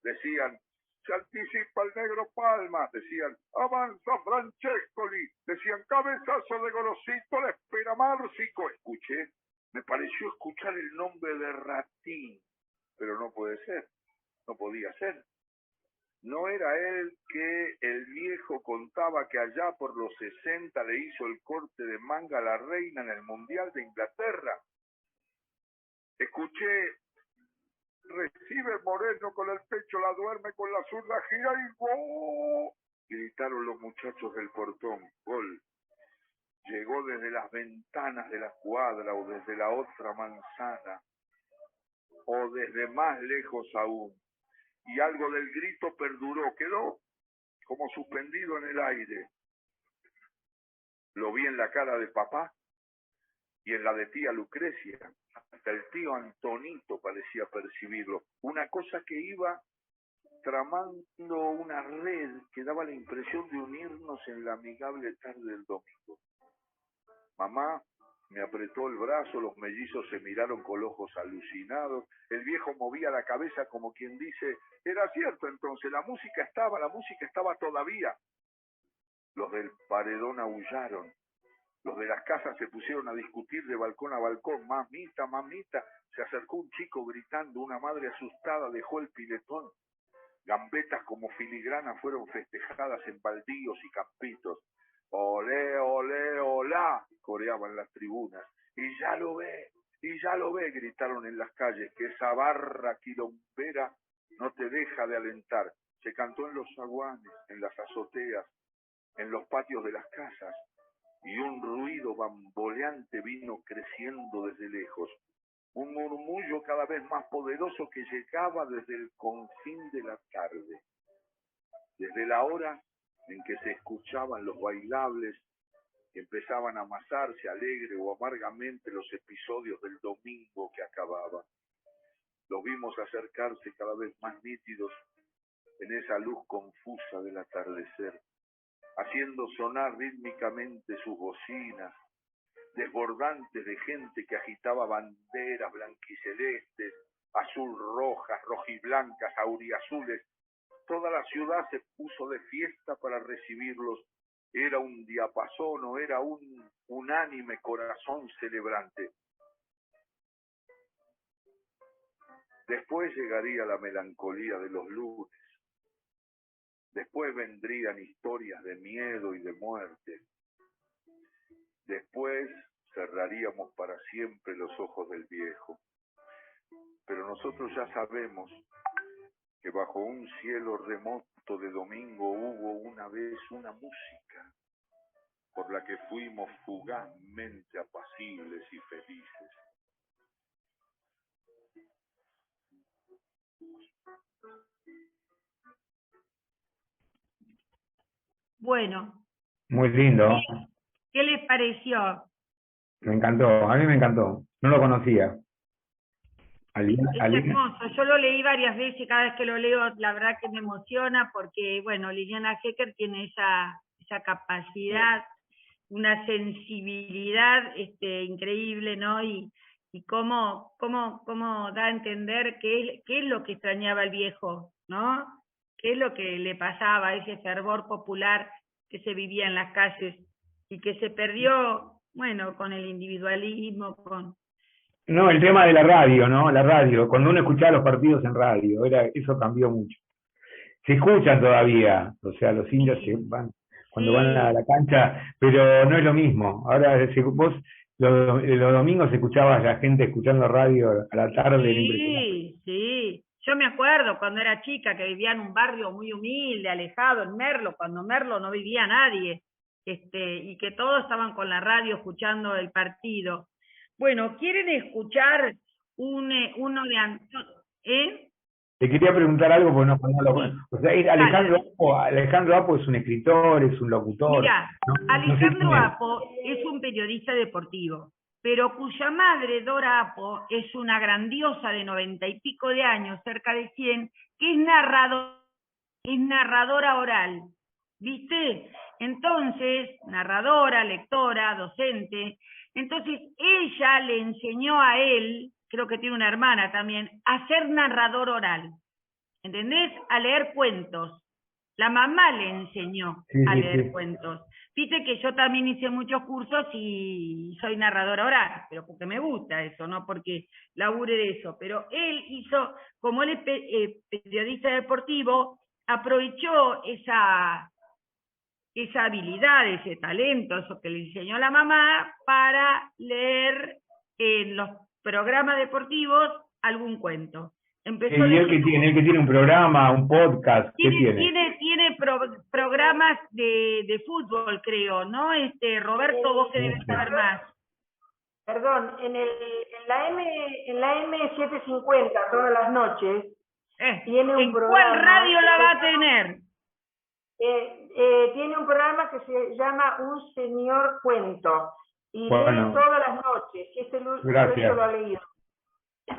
Decían, se anticipa el negro Palma, decían, avanza Francescoli, decían, cabezazo de Gorosito, la espera Márcico. Escuché, me pareció escuchar el nombre de Ratín, pero no puede ser, no podía ser. ¿No era él que el viejo contaba que allá por los 60 le hizo el corte de manga a la reina en el Mundial de Inglaterra? Escuché, recibe Moreno con el pecho, la duerme con la zurda, gira y ¡gol! Gritaron los muchachos del portón, gol. Llegó desde las ventanas de la cuadra o desde la otra manzana o desde más lejos aún. Y algo del grito perduró, quedó como suspendido en el aire. Lo vi en la cara de papá y en la de tía Lucrecia. Hasta el tío Antonito parecía percibirlo. Una cosa que iba tramando una red que daba la impresión de unirnos en la amigable tarde del domingo. Mamá me apretó el brazo, los mellizos se miraron con ojos alucinados, el viejo movía la cabeza como quien dice, era cierto entonces, la música estaba todavía. Los del paredón aullaron, los de las casas se pusieron a discutir de balcón a balcón, mamita, mamita, se acercó un chico gritando, una madre asustada dejó el piletón. Gambetas como filigrana fueron festejadas en baldíos y campitos. Olé, olé, olá, coreaban las tribunas. Y ya lo ve, gritaron en las calles, que esa barra quilombera no te deja de alentar. Se cantó en los zaguanes, en las azoteas, en los patios de las casas, y un ruido bamboleante vino creciendo desde lejos. Un murmullo cada vez más poderoso que llegaba desde el confín de la tarde. Desde la hora en que se escuchaban los bailables, que empezaban a amasarse alegre o amargamente los episodios del domingo que acababa. Los vimos acercarse cada vez más nítidos en esa luz confusa del atardecer, haciendo sonar rítmicamente sus bocinas, desbordantes de gente que agitaba banderas blanquicelestes, azul rojas, rojiblancas, auriazules. Toda la ciudad se puso de fiesta para recibirlos. Era un diapasono, era un unánime corazón celebrante. Después llegaría la melancolía de los lunes. Después vendrían historias de miedo y de muerte. Después cerraríamos para siempre los ojos del viejo. Pero nosotros ya sabemos que bajo un cielo remoto de domingo hubo una vez una música por la que fuimos fugazmente apacibles y felices. Bueno, Muy lindo, ¿qué les pareció? me encantó, a mí me encantó, no lo conocía. Es hermoso, yo lo leí varias veces y cada vez que lo leo la verdad que me emociona porque, bueno, Liliana Hecker tiene esa capacidad, una sensibilidad increíble, ¿no? Y cómo da a entender qué es lo que extrañaba el viejo, ¿no? Qué es lo que le pasaba, ese fervor popular que se vivía en las calles y que se perdió, bueno, con el individualismo, No, el tema de la radio, ¿no? La radio, cuando uno escuchaba los partidos en radio, eso cambió mucho. Se escuchan todavía, o sea, los indios Sí. cuando van a la cancha, pero no es lo mismo. Ahora, vos los domingos escuchabas a la gente escuchando radio a la tarde, era impresionante. Sí. Yo me acuerdo cuando era chica que vivía en un barrio muy humilde, alejado, en Merlo, cuando en Merlo no vivía nadie, y que todos estaban con la radio escuchando el partido. Bueno, ¿quieren escuchar uno de ¿eh? Te quería preguntar algo, porque no lo Sí. o sea, Alejandro Apo es un escritor, es un locutor. Mira, No sé Alejandro quién es. Apo es un periodista deportivo, pero cuya madre, Dora Apo, es una grandiosa de 90 y pico de años, cerca de 100, que es narradora oral, ¿viste? Entonces, narradora, lectora, docente, entonces ella le enseñó a él, creo que tiene una hermana también, a ser narrador oral. ¿entendés? A leer cuentos. La mamá le enseñó a leer cuentos. Viste que yo también hice muchos cursos y soy narradora oral, pero porque me gusta eso, no porque labure de eso. Pero él hizo, como él es periodista deportivo, aprovechó esa habilidad, ese talento, eso que le enseñó la mamá, para leer en los programas deportivos algún cuento. Empezó y él que tiene un programa, un podcast, ¿qué tiene? Tiene programas de fútbol, creo, ¿no? Roberto, vos que debes saber más. Perdón, en la M750 todas las noches tiene un programa. ¿En cuál radio la va a tener? Tiene un programa que se llama Un Señor Cuento y lee todas las noches. Gracias. Yo lo he leído.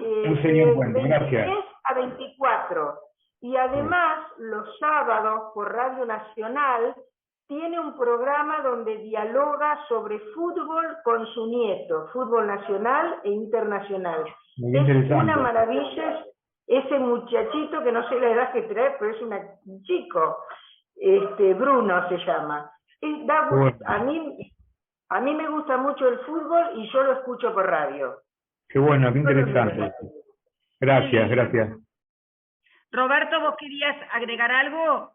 Un Señor Cuento, gracias. 23 a 24. Y además, los sábados por Radio Nacional tiene un programa donde dialoga sobre fútbol con su nieto, fútbol nacional e internacional. Es una maravilla ese muchachito que no sé la edad que trae, pero es un chico. Bruno se llama. A mí me gusta mucho el fútbol y yo lo escucho por radio. Qué bueno, qué interesante. Gracias, gracias. Roberto, ¿vos querías agregar algo?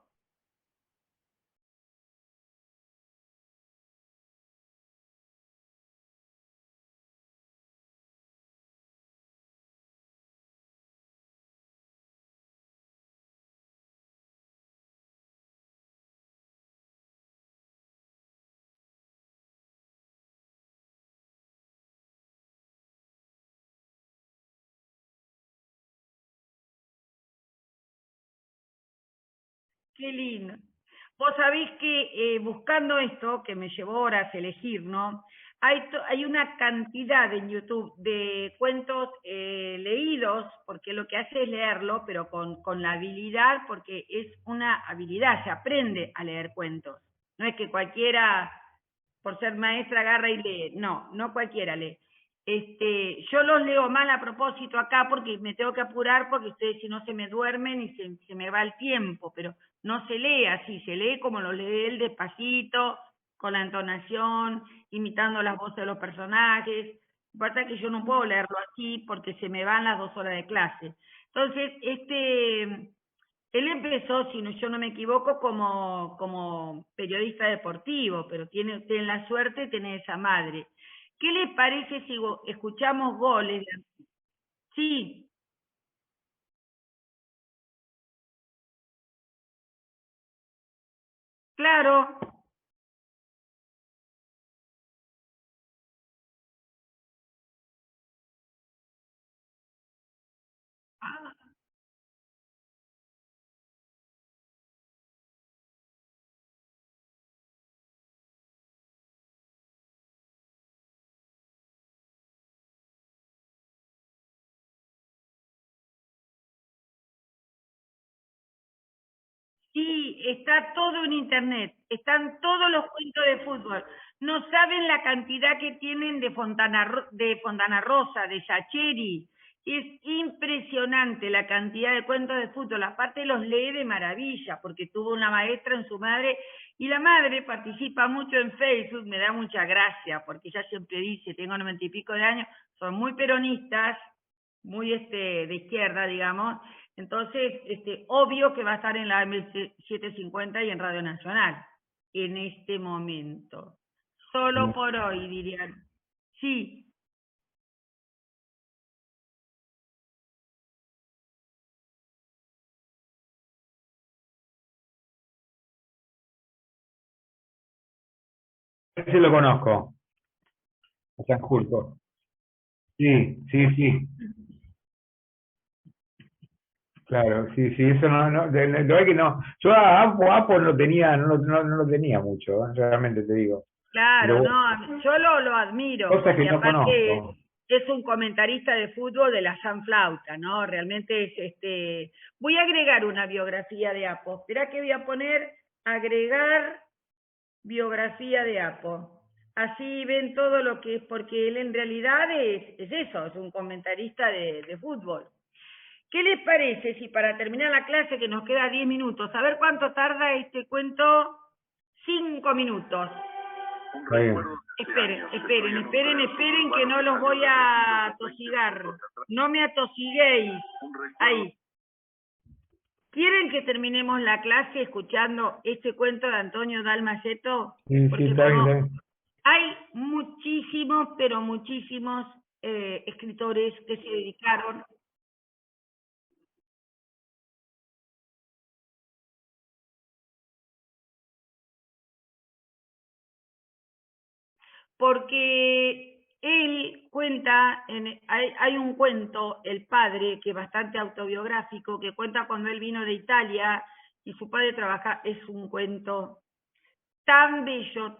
Qué lindo. Vos sabés que buscando esto, que me llevó horas a elegir, ¿no? Hay una cantidad en YouTube de cuentos leídos, porque lo que hace es leerlo, pero con la habilidad, porque es una habilidad, se aprende a leer cuentos. No es que cualquiera, por ser maestra, agarra y lee. No, no cualquiera lee. Yo los leo mal a propósito acá porque me tengo que apurar porque ustedes si no se me duermen y se me va el tiempo, pero no se lee así, se lee como lo lee él, despacito, con la entonación, imitando las voces de los personajes. Lo que pasa es que yo no puedo leerlo así porque se me van las 2 horas de clase. Entonces, él empezó, si no, yo no me equivoco, como periodista deportivo, pero tiene la suerte de tener esa madre. ¿Qué les parece si escuchamos goles? Sí. Claro. Sí, está todo en internet, están todos los cuentos de fútbol. No saben la cantidad que tienen de Fontana Rosa, de Sacheri. Es impresionante la cantidad de cuentos de fútbol. Aparte los lee de maravilla, porque tuvo una maestra en su madre, y la madre participa mucho en Facebook, me da mucha gracia, porque ella siempre dice, tengo 90 y pico de años, son muy peronistas, muy de izquierda, digamos. Entonces, obvio que va a estar en la M750 y en Radio Nacional, en este momento. Solo por hoy, dirían. Sí. Ese lo conozco. A San Justo. Sí, sí, sí. Claro, sí, sí, eso de verdad que no. Yo a Apo no tenía, no lo tenía mucho, realmente te digo. Claro, pero, no, yo lo admiro. Cosas que no aparte conozco. Es un comentarista de fútbol de la Sanflauta, ¿no? Realmente es Voy a agregar una biografía de Apo. Esperá que voy a poner agregar biografía de Apo. Así ven todo lo que es, porque él en realidad es eso, es un comentarista de fútbol. ¿Qué les parece si para terminar la clase, que nos queda 10 minutos, a ver cuánto tarda este cuento? 5 minutos. Esperen, que no los voy a atosigar. No me atosiguéis. Ahí. ¿Quieren que terminemos la clase escuchando este cuento de Antonio Dalmaceto? Sí, Porque está bien. hay muchísimos, pero muchísimos escritores que se dedicaron. Porque él cuenta, hay un cuento, El Padre, que es bastante autobiográfico, que cuenta cuando él vino de Italia y su padre trabaja, es un cuento tan bello,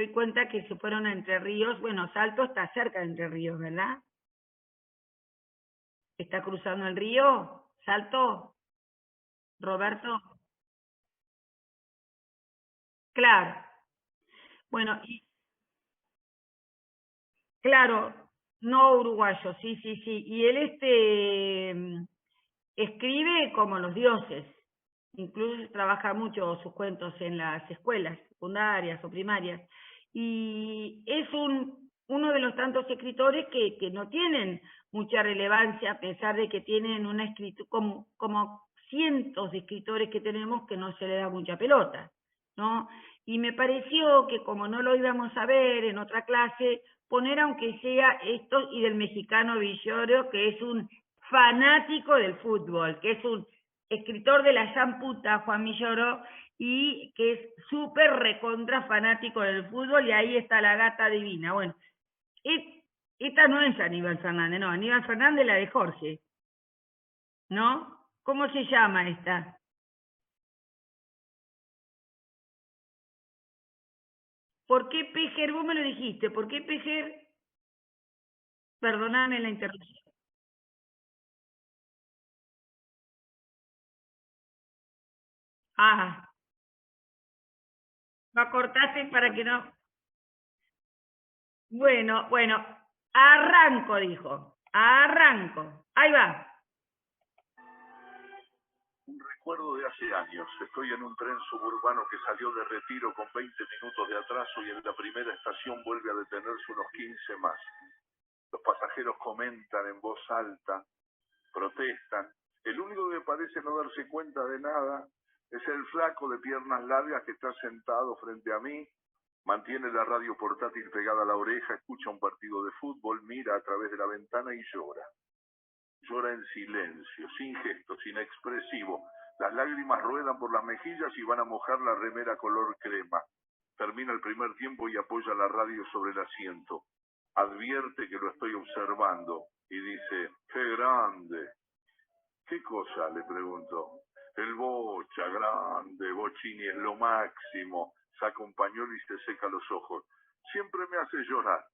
y cuenta que se fueron a Entre Ríos. Bueno, Salto está cerca de Entre Ríos, ¿verdad? ¿Está cruzando el río? ¿Salto? ¿Roberto? Claro. Bueno, y claro, no uruguayo, sí. Y él escribe como los dioses. Incluso trabaja mucho sus cuentos en las escuelas secundarias o primarias. Y es uno de los tantos escritores que no tienen mucha relevancia, a pesar de que tienen una escritura, como cientos de escritores que tenemos, que no se le da mucha pelota, ¿no? Y me pareció que, como no lo íbamos a ver en otra clase, poner aunque sea esto, y del mexicano Villoro, que es un fanático del fútbol, que es un escritor de la champuta, Juan Villoro, y que es súper recontra fanático del fútbol, y ahí está la gata divina. Bueno, esta no es Aníbal Fernández, no, Aníbal Fernández la de Jorge, ¿no? ¿Cómo se llama esta? ¿Por qué Pejer? Vos me lo dijiste, ¿por qué Pejer? Perdóname la interrupción. Ah, lo cortaste para que no... Bueno, arranco, dijo. Arranco. Ahí va. Un recuerdo de hace años. Estoy en un tren suburbano que salió de Retiro con 20 minutos de atraso y en la primera estación vuelve a detenerse unos 15 más. Los pasajeros comentan en voz alta, protestan. El único que parece no darse cuenta de nada es el flaco de piernas largas que está sentado frente a mí, mantiene la radio portátil pegada a la oreja, escucha un partido de fútbol, mira a través de la ventana y llora. Llora en silencio, sin gestos, inexpresivo. Las lágrimas ruedan por las mejillas y van a mojar la remera color crema. Termina el primer tiempo y apoya la radio sobre el asiento. Advierte que lo estoy observando y dice, ¡qué grande! ¿Qué cosa? Le pregunto. El Bocha, grande, Bochini es lo máximo. Saca un pañuelo y se seca los ojos. Siempre me hace llorar.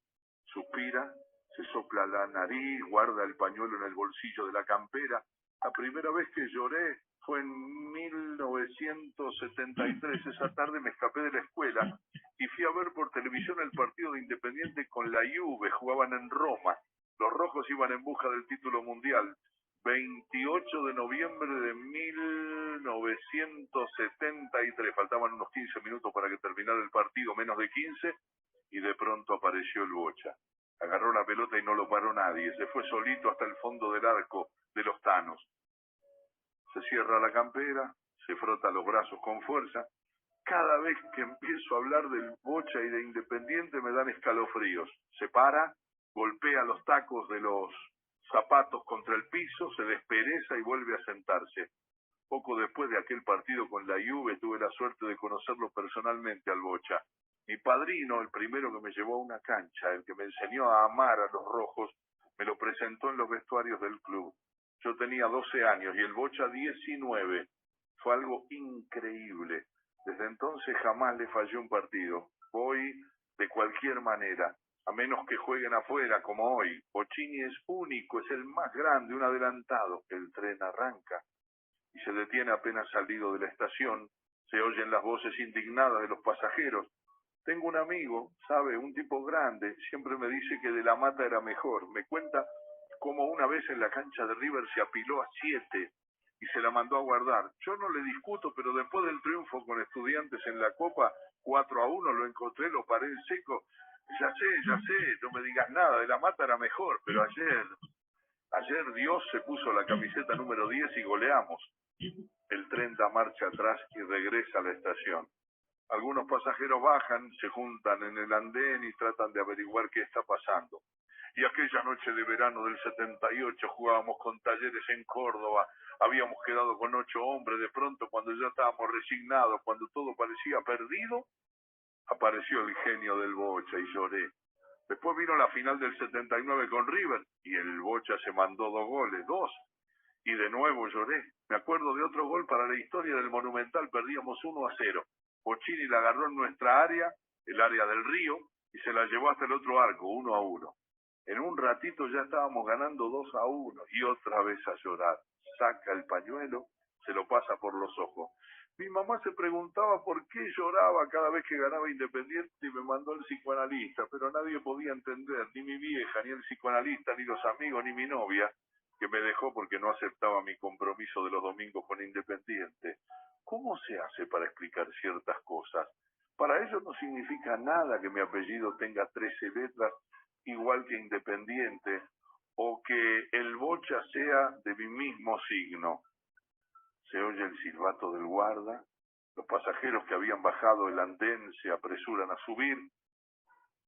Suspira, se sopla la nariz, guarda el pañuelo en el bolsillo de la campera. La primera vez que lloré fue en 1973. Esa tarde me escapé de la escuela y fui a ver por televisión el partido de Independiente con la Juve. Jugaban en Roma. Los rojos iban en busca del título mundial. 28 de noviembre de 1973. Faltaban unos 15 minutos para que terminara el partido, menos de 15, y de pronto apareció el Bocha. Agarró la pelota y no lo paró nadie. Se fue solito hasta el fondo del arco de los Thanos. Se cierra la campera, se frota los brazos con fuerza. Cada vez que empiezo a hablar del Bocha y de Independiente me dan escalofríos. Se para, golpea los tacos de los zapatos contra el piso, se despereza y vuelve a sentarse. Poco después de aquel partido con la Juve tuve la suerte de conocerlo personalmente al Bocha. Mi padrino, el primero que me llevó a una cancha, el que me enseñó a amar a los rojos, me lo presentó en los vestuarios del club. Yo tenía 12 años y el Bocha 19. Fue algo increíble. Desde entonces jamás le fallé un partido. Voy de cualquier manera, a menos que jueguen afuera como hoy. Bochini es único, es el más grande, un adelantado. El tren arranca y se detiene apenas salido de la estación. Se oyen las voces indignadas de los pasajeros. Tengo un amigo, sabe, un tipo grande, siempre me dice que de la Mata era mejor. Me cuenta como una vez en la cancha de River se apiló a 7 y se la mandó a guardar. Yo no le discuto, pero después del triunfo con Estudiantes en la Copa, 4-1, lo encontré, lo paré en seco. Ya sé, no me digas nada, de la Mata era mejor, pero ayer Dios se puso la camiseta número 10 y goleamos. El tren da marcha atrás y regresa a la estación. Algunos pasajeros bajan, se juntan en el andén y tratan de averiguar qué está pasando. Y aquella noche de verano del 78 jugábamos con Talleres en Córdoba, habíamos quedado con 8 hombres, de pronto cuando ya estábamos resignados, cuando todo parecía perdido, apareció el genio del Bocha y lloré. Después vino la final del 79 con River y el Bocha se mandó 2 goles, 2, y de nuevo lloré. Me acuerdo de otro gol para la historia del Monumental, perdíamos 1-0. Bochini la agarró en nuestra área, el área del Río, y se la llevó hasta el otro arco, 1-1. En un ratito ya estábamos ganando 2-1 y otra vez a llorar. Saca el pañuelo, se lo pasa por los ojos. Mi mamá se preguntaba por qué lloraba cada vez que ganaba Independiente y me mandó al psicoanalista, pero nadie podía entender, ni mi vieja, ni el psicoanalista, ni los amigos, ni mi novia, que me dejó porque no aceptaba mi compromiso de los domingos con Independiente. ¿Cómo se hace para explicar ciertas cosas? Para ellos no significa nada que mi apellido tenga 13 letras, igual que Independiente, o que el Bocha sea de mi mismo signo. Se oye el silbato del guarda, los pasajeros que habían bajado el andén se apresuran a subir.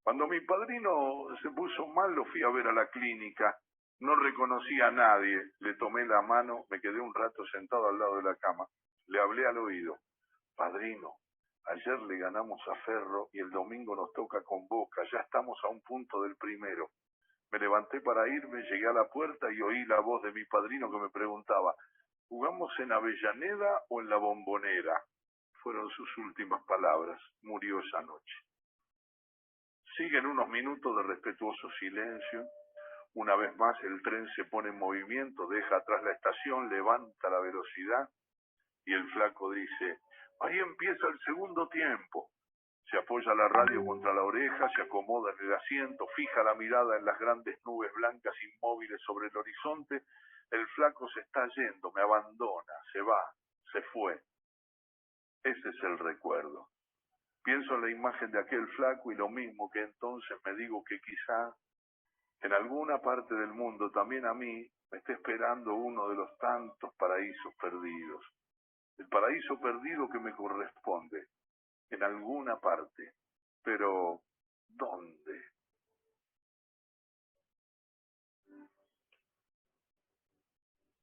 Cuando mi padrino se puso mal, lo fui a ver a la clínica. No reconocí a nadie, le tomé la mano, me quedé un rato sentado al lado de la cama. Le hablé al oído. Padrino, ayer le ganamos a Ferro y el domingo nos toca con Boca, ya estamos a un punto del primero. Me levanté para irme, llegué a la puerta y oí la voz de mi padrino que me preguntaba, ¿jugamos en Avellaneda o en la Bombonera? Fueron sus últimas palabras. Murió esa noche. Siguen unos minutos de respetuoso silencio. Una vez más el tren se pone en movimiento, deja atrás la estación, levanta la velocidad y el flaco dice, ahí empieza el segundo tiempo. Se apoya la radio contra la oreja, se acomoda en el asiento, fija la mirada en las grandes nubes blancas inmóviles sobre el horizonte. El flaco se está yendo, me abandona, se va, se fue. Ese es el recuerdo. Pienso en la imagen de aquel flaco y lo mismo que entonces me digo que quizá en alguna parte del mundo también a mí me esté esperando uno de los tantos paraísos perdidos. El paraíso perdido que me corresponde, en alguna parte. Pero, ¿dónde?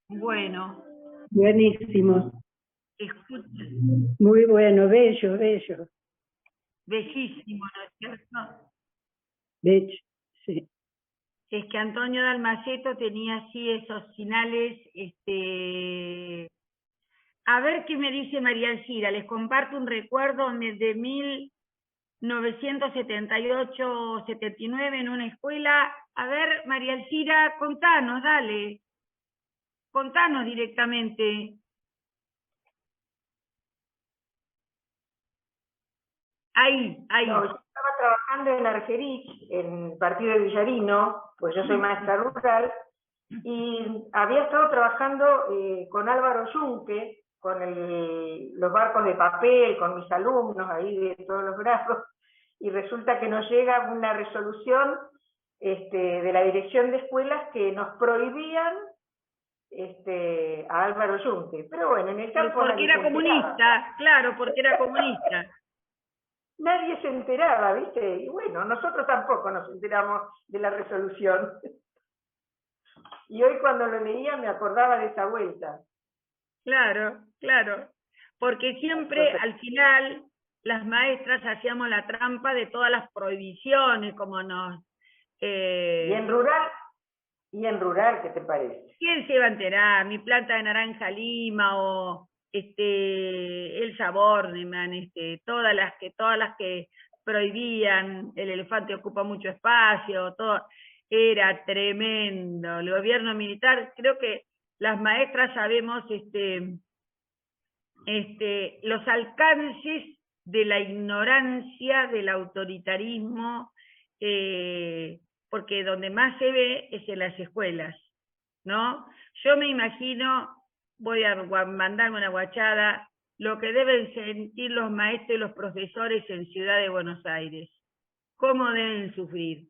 Bueno. Buenísimo. Escucha. Muy bueno, bello, bello. Bellísimo, ¿no es cierto? Bello, sí. Es que Antonio Dalmaceto tenía así esos finales, A ver qué me dice María Alcira, les comparto un recuerdo de 1978-79 en una escuela. A ver, María Alcira, contanos, dale. Contanos directamente. Ahí. No, yo estaba trabajando en Argerich, en el partido de Villarino, pues yo soy maestra rural, y había estado trabajando con Álvaro Yunque, con los barcos de papel, con mis alumnos ahí de todos los grados, y resulta que nos llega una resolución de la dirección de escuelas que nos prohibían a Álvaro Yunque. Pero bueno, en el campo porque era comunista, claro, porque era comunista. Nadie se enteraba, ¿viste? Y bueno, nosotros tampoco nos enteramos de la resolución. Y hoy cuando lo leía me acordaba de esa vuelta. Claro, porque siempre al final las maestras hacíamos la trampa de todas las prohibiciones, como nos... ¿Y en rural qué te parece? ¿Quién se iba a enterar? Mi planta de naranja Lima o Elsa Bornemann, todas las que prohibían, el elefante ocupa mucho espacio, todo era tremendo. El gobierno militar, creo que las maestras sabemos los alcances de la ignorancia, del autoritarismo, porque donde más se ve es en las escuelas. ¿no? Yo me imagino, voy a mandarme una guachada, lo que deben sentir los maestros y los profesores en Ciudad de Buenos Aires. ¿Cómo deben sufrir?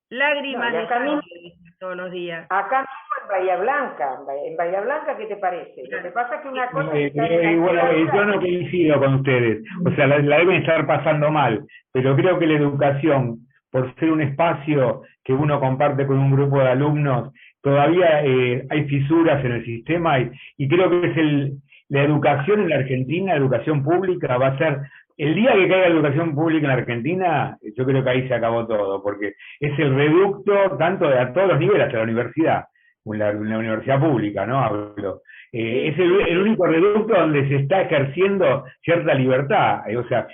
Lágrimas No, y de acá mismo, sangre todos los días. acá mismo en Bahía Blanca, en Bahía Blanca, ¿qué te parece? Lo que pasa es que una cosa es estar en la Bueno, yo no ciudad. coincido con ustedes, o sea, la deben estar pasando mal, pero creo que la educación, por ser un espacio que uno comparte con un grupo de alumnos, todavía hay fisuras en el sistema y creo que es la educación en la Argentina, la educación pública, va a ser, el día que caiga la educación pública en la Argentina, yo creo que ahí se acabó todo, porque es el reducto tanto a todos los niveles, hasta la universidad, la universidad pública, ¿no? Hablo. Es el único reducto donde se está ejerciendo cierta libertad, o sea,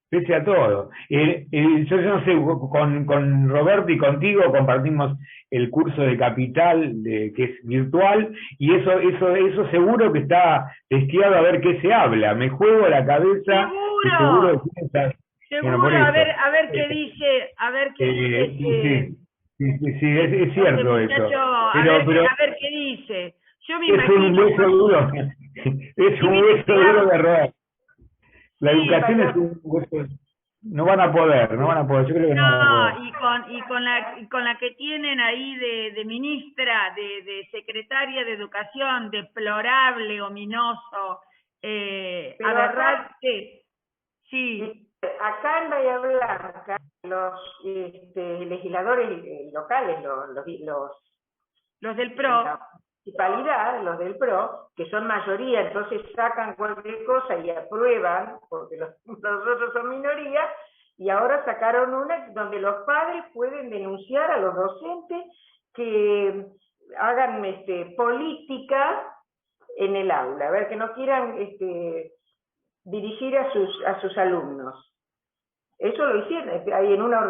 pese a todo. Yo no sé, con Roberto y contigo compartimos el curso de Capital, que es virtual, y eso seguro que está testeado a ver qué se habla. Me juego la cabeza. ¡Seguro! Seguro, Seguro, a ver qué dice, sí, es cierto muchacho, eso. A ver qué dice. Yo me es imagino, un hueso duro, es un hueso duro de roer. La educación es un hueso, no van a poder, yo creo que no van a poder. Y con la que tienen ahí de ministra, de secretaria de Educación, deplorable, ominoso, aberrante, sí. Acá en Bahía Blanca, los legisladores locales, los del PRO, la municipalidad, los del PRO, que son mayoría, entonces sacan cualquier cosa y aprueban, porque los otros son minoría, y ahora sacaron una donde los padres pueden denunciar a los docentes que hagan política en el aula, a ver, que no quieran dirigir a sus alumnos. Eso lo hicieron ahí en una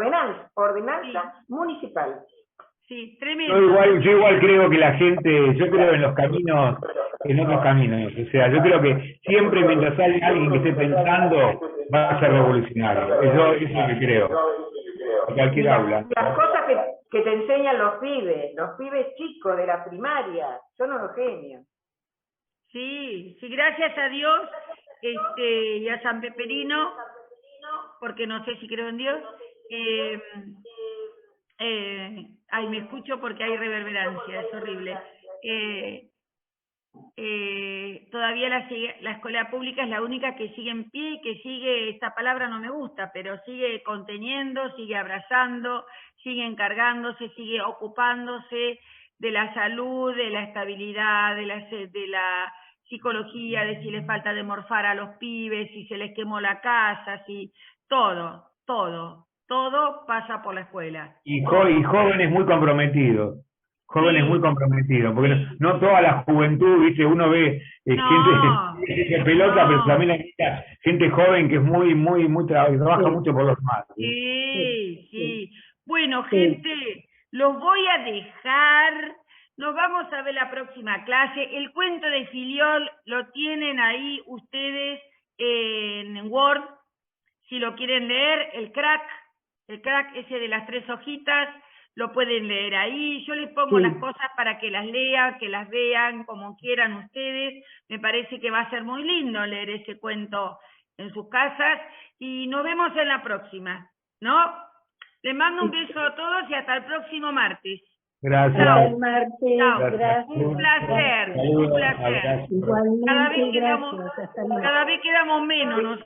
ordenanza municipal. Sí, tremendo. Yo igual creo que la gente, yo creo en los caminos, en otros caminos, o sea, yo creo que siempre mientras haya alguien que esté pensando, va a ser revolucionario. Eso es lo que creo. Cualquier aula. Las cosas que te enseñan los pibes chicos de la primaria, son unos genios. Sí, gracias a Dios y a San Peperino, porque no sé si creo en Dios, me escucho porque hay reverberancia, es horrible. Todavía la escuela pública es la única que sigue en pie y que sigue, esta palabra no me gusta, pero sigue conteniendo, sigue abrazando, sigue encargándose, sigue ocupándose de la salud, de la estabilidad, de la psicología, de si les falta de morfar a los pibes, si se les quemó la casa, si todo pasa por la escuela. Y jóvenes muy comprometidos. Muy comprometidos, porque no toda la juventud, ¿viste? Uno ve gente de pelota, pero también hay gente joven que es muy trabaja mucho por los demás. Sí. Bueno, gente, los voy a dejar. Nos vamos a ver la próxima clase. El cuento de Filiol lo tienen ahí ustedes en Word, si lo quieren leer, el crack ese de las 3 hojitas, lo pueden leer ahí. Yo les pongo las cosas para que las lean, que las vean como quieran ustedes. Me parece que va a ser muy lindo leer ese cuento en sus casas. Y nos vemos en la próxima, ¿no? Les mando un beso a todos y hasta el próximo martes. Gracias. Chao, Martes. Gracias. Un placer. Saludos, Un placer. Igualmente, gracias. Hasta luego. Cada vez quedamos menos.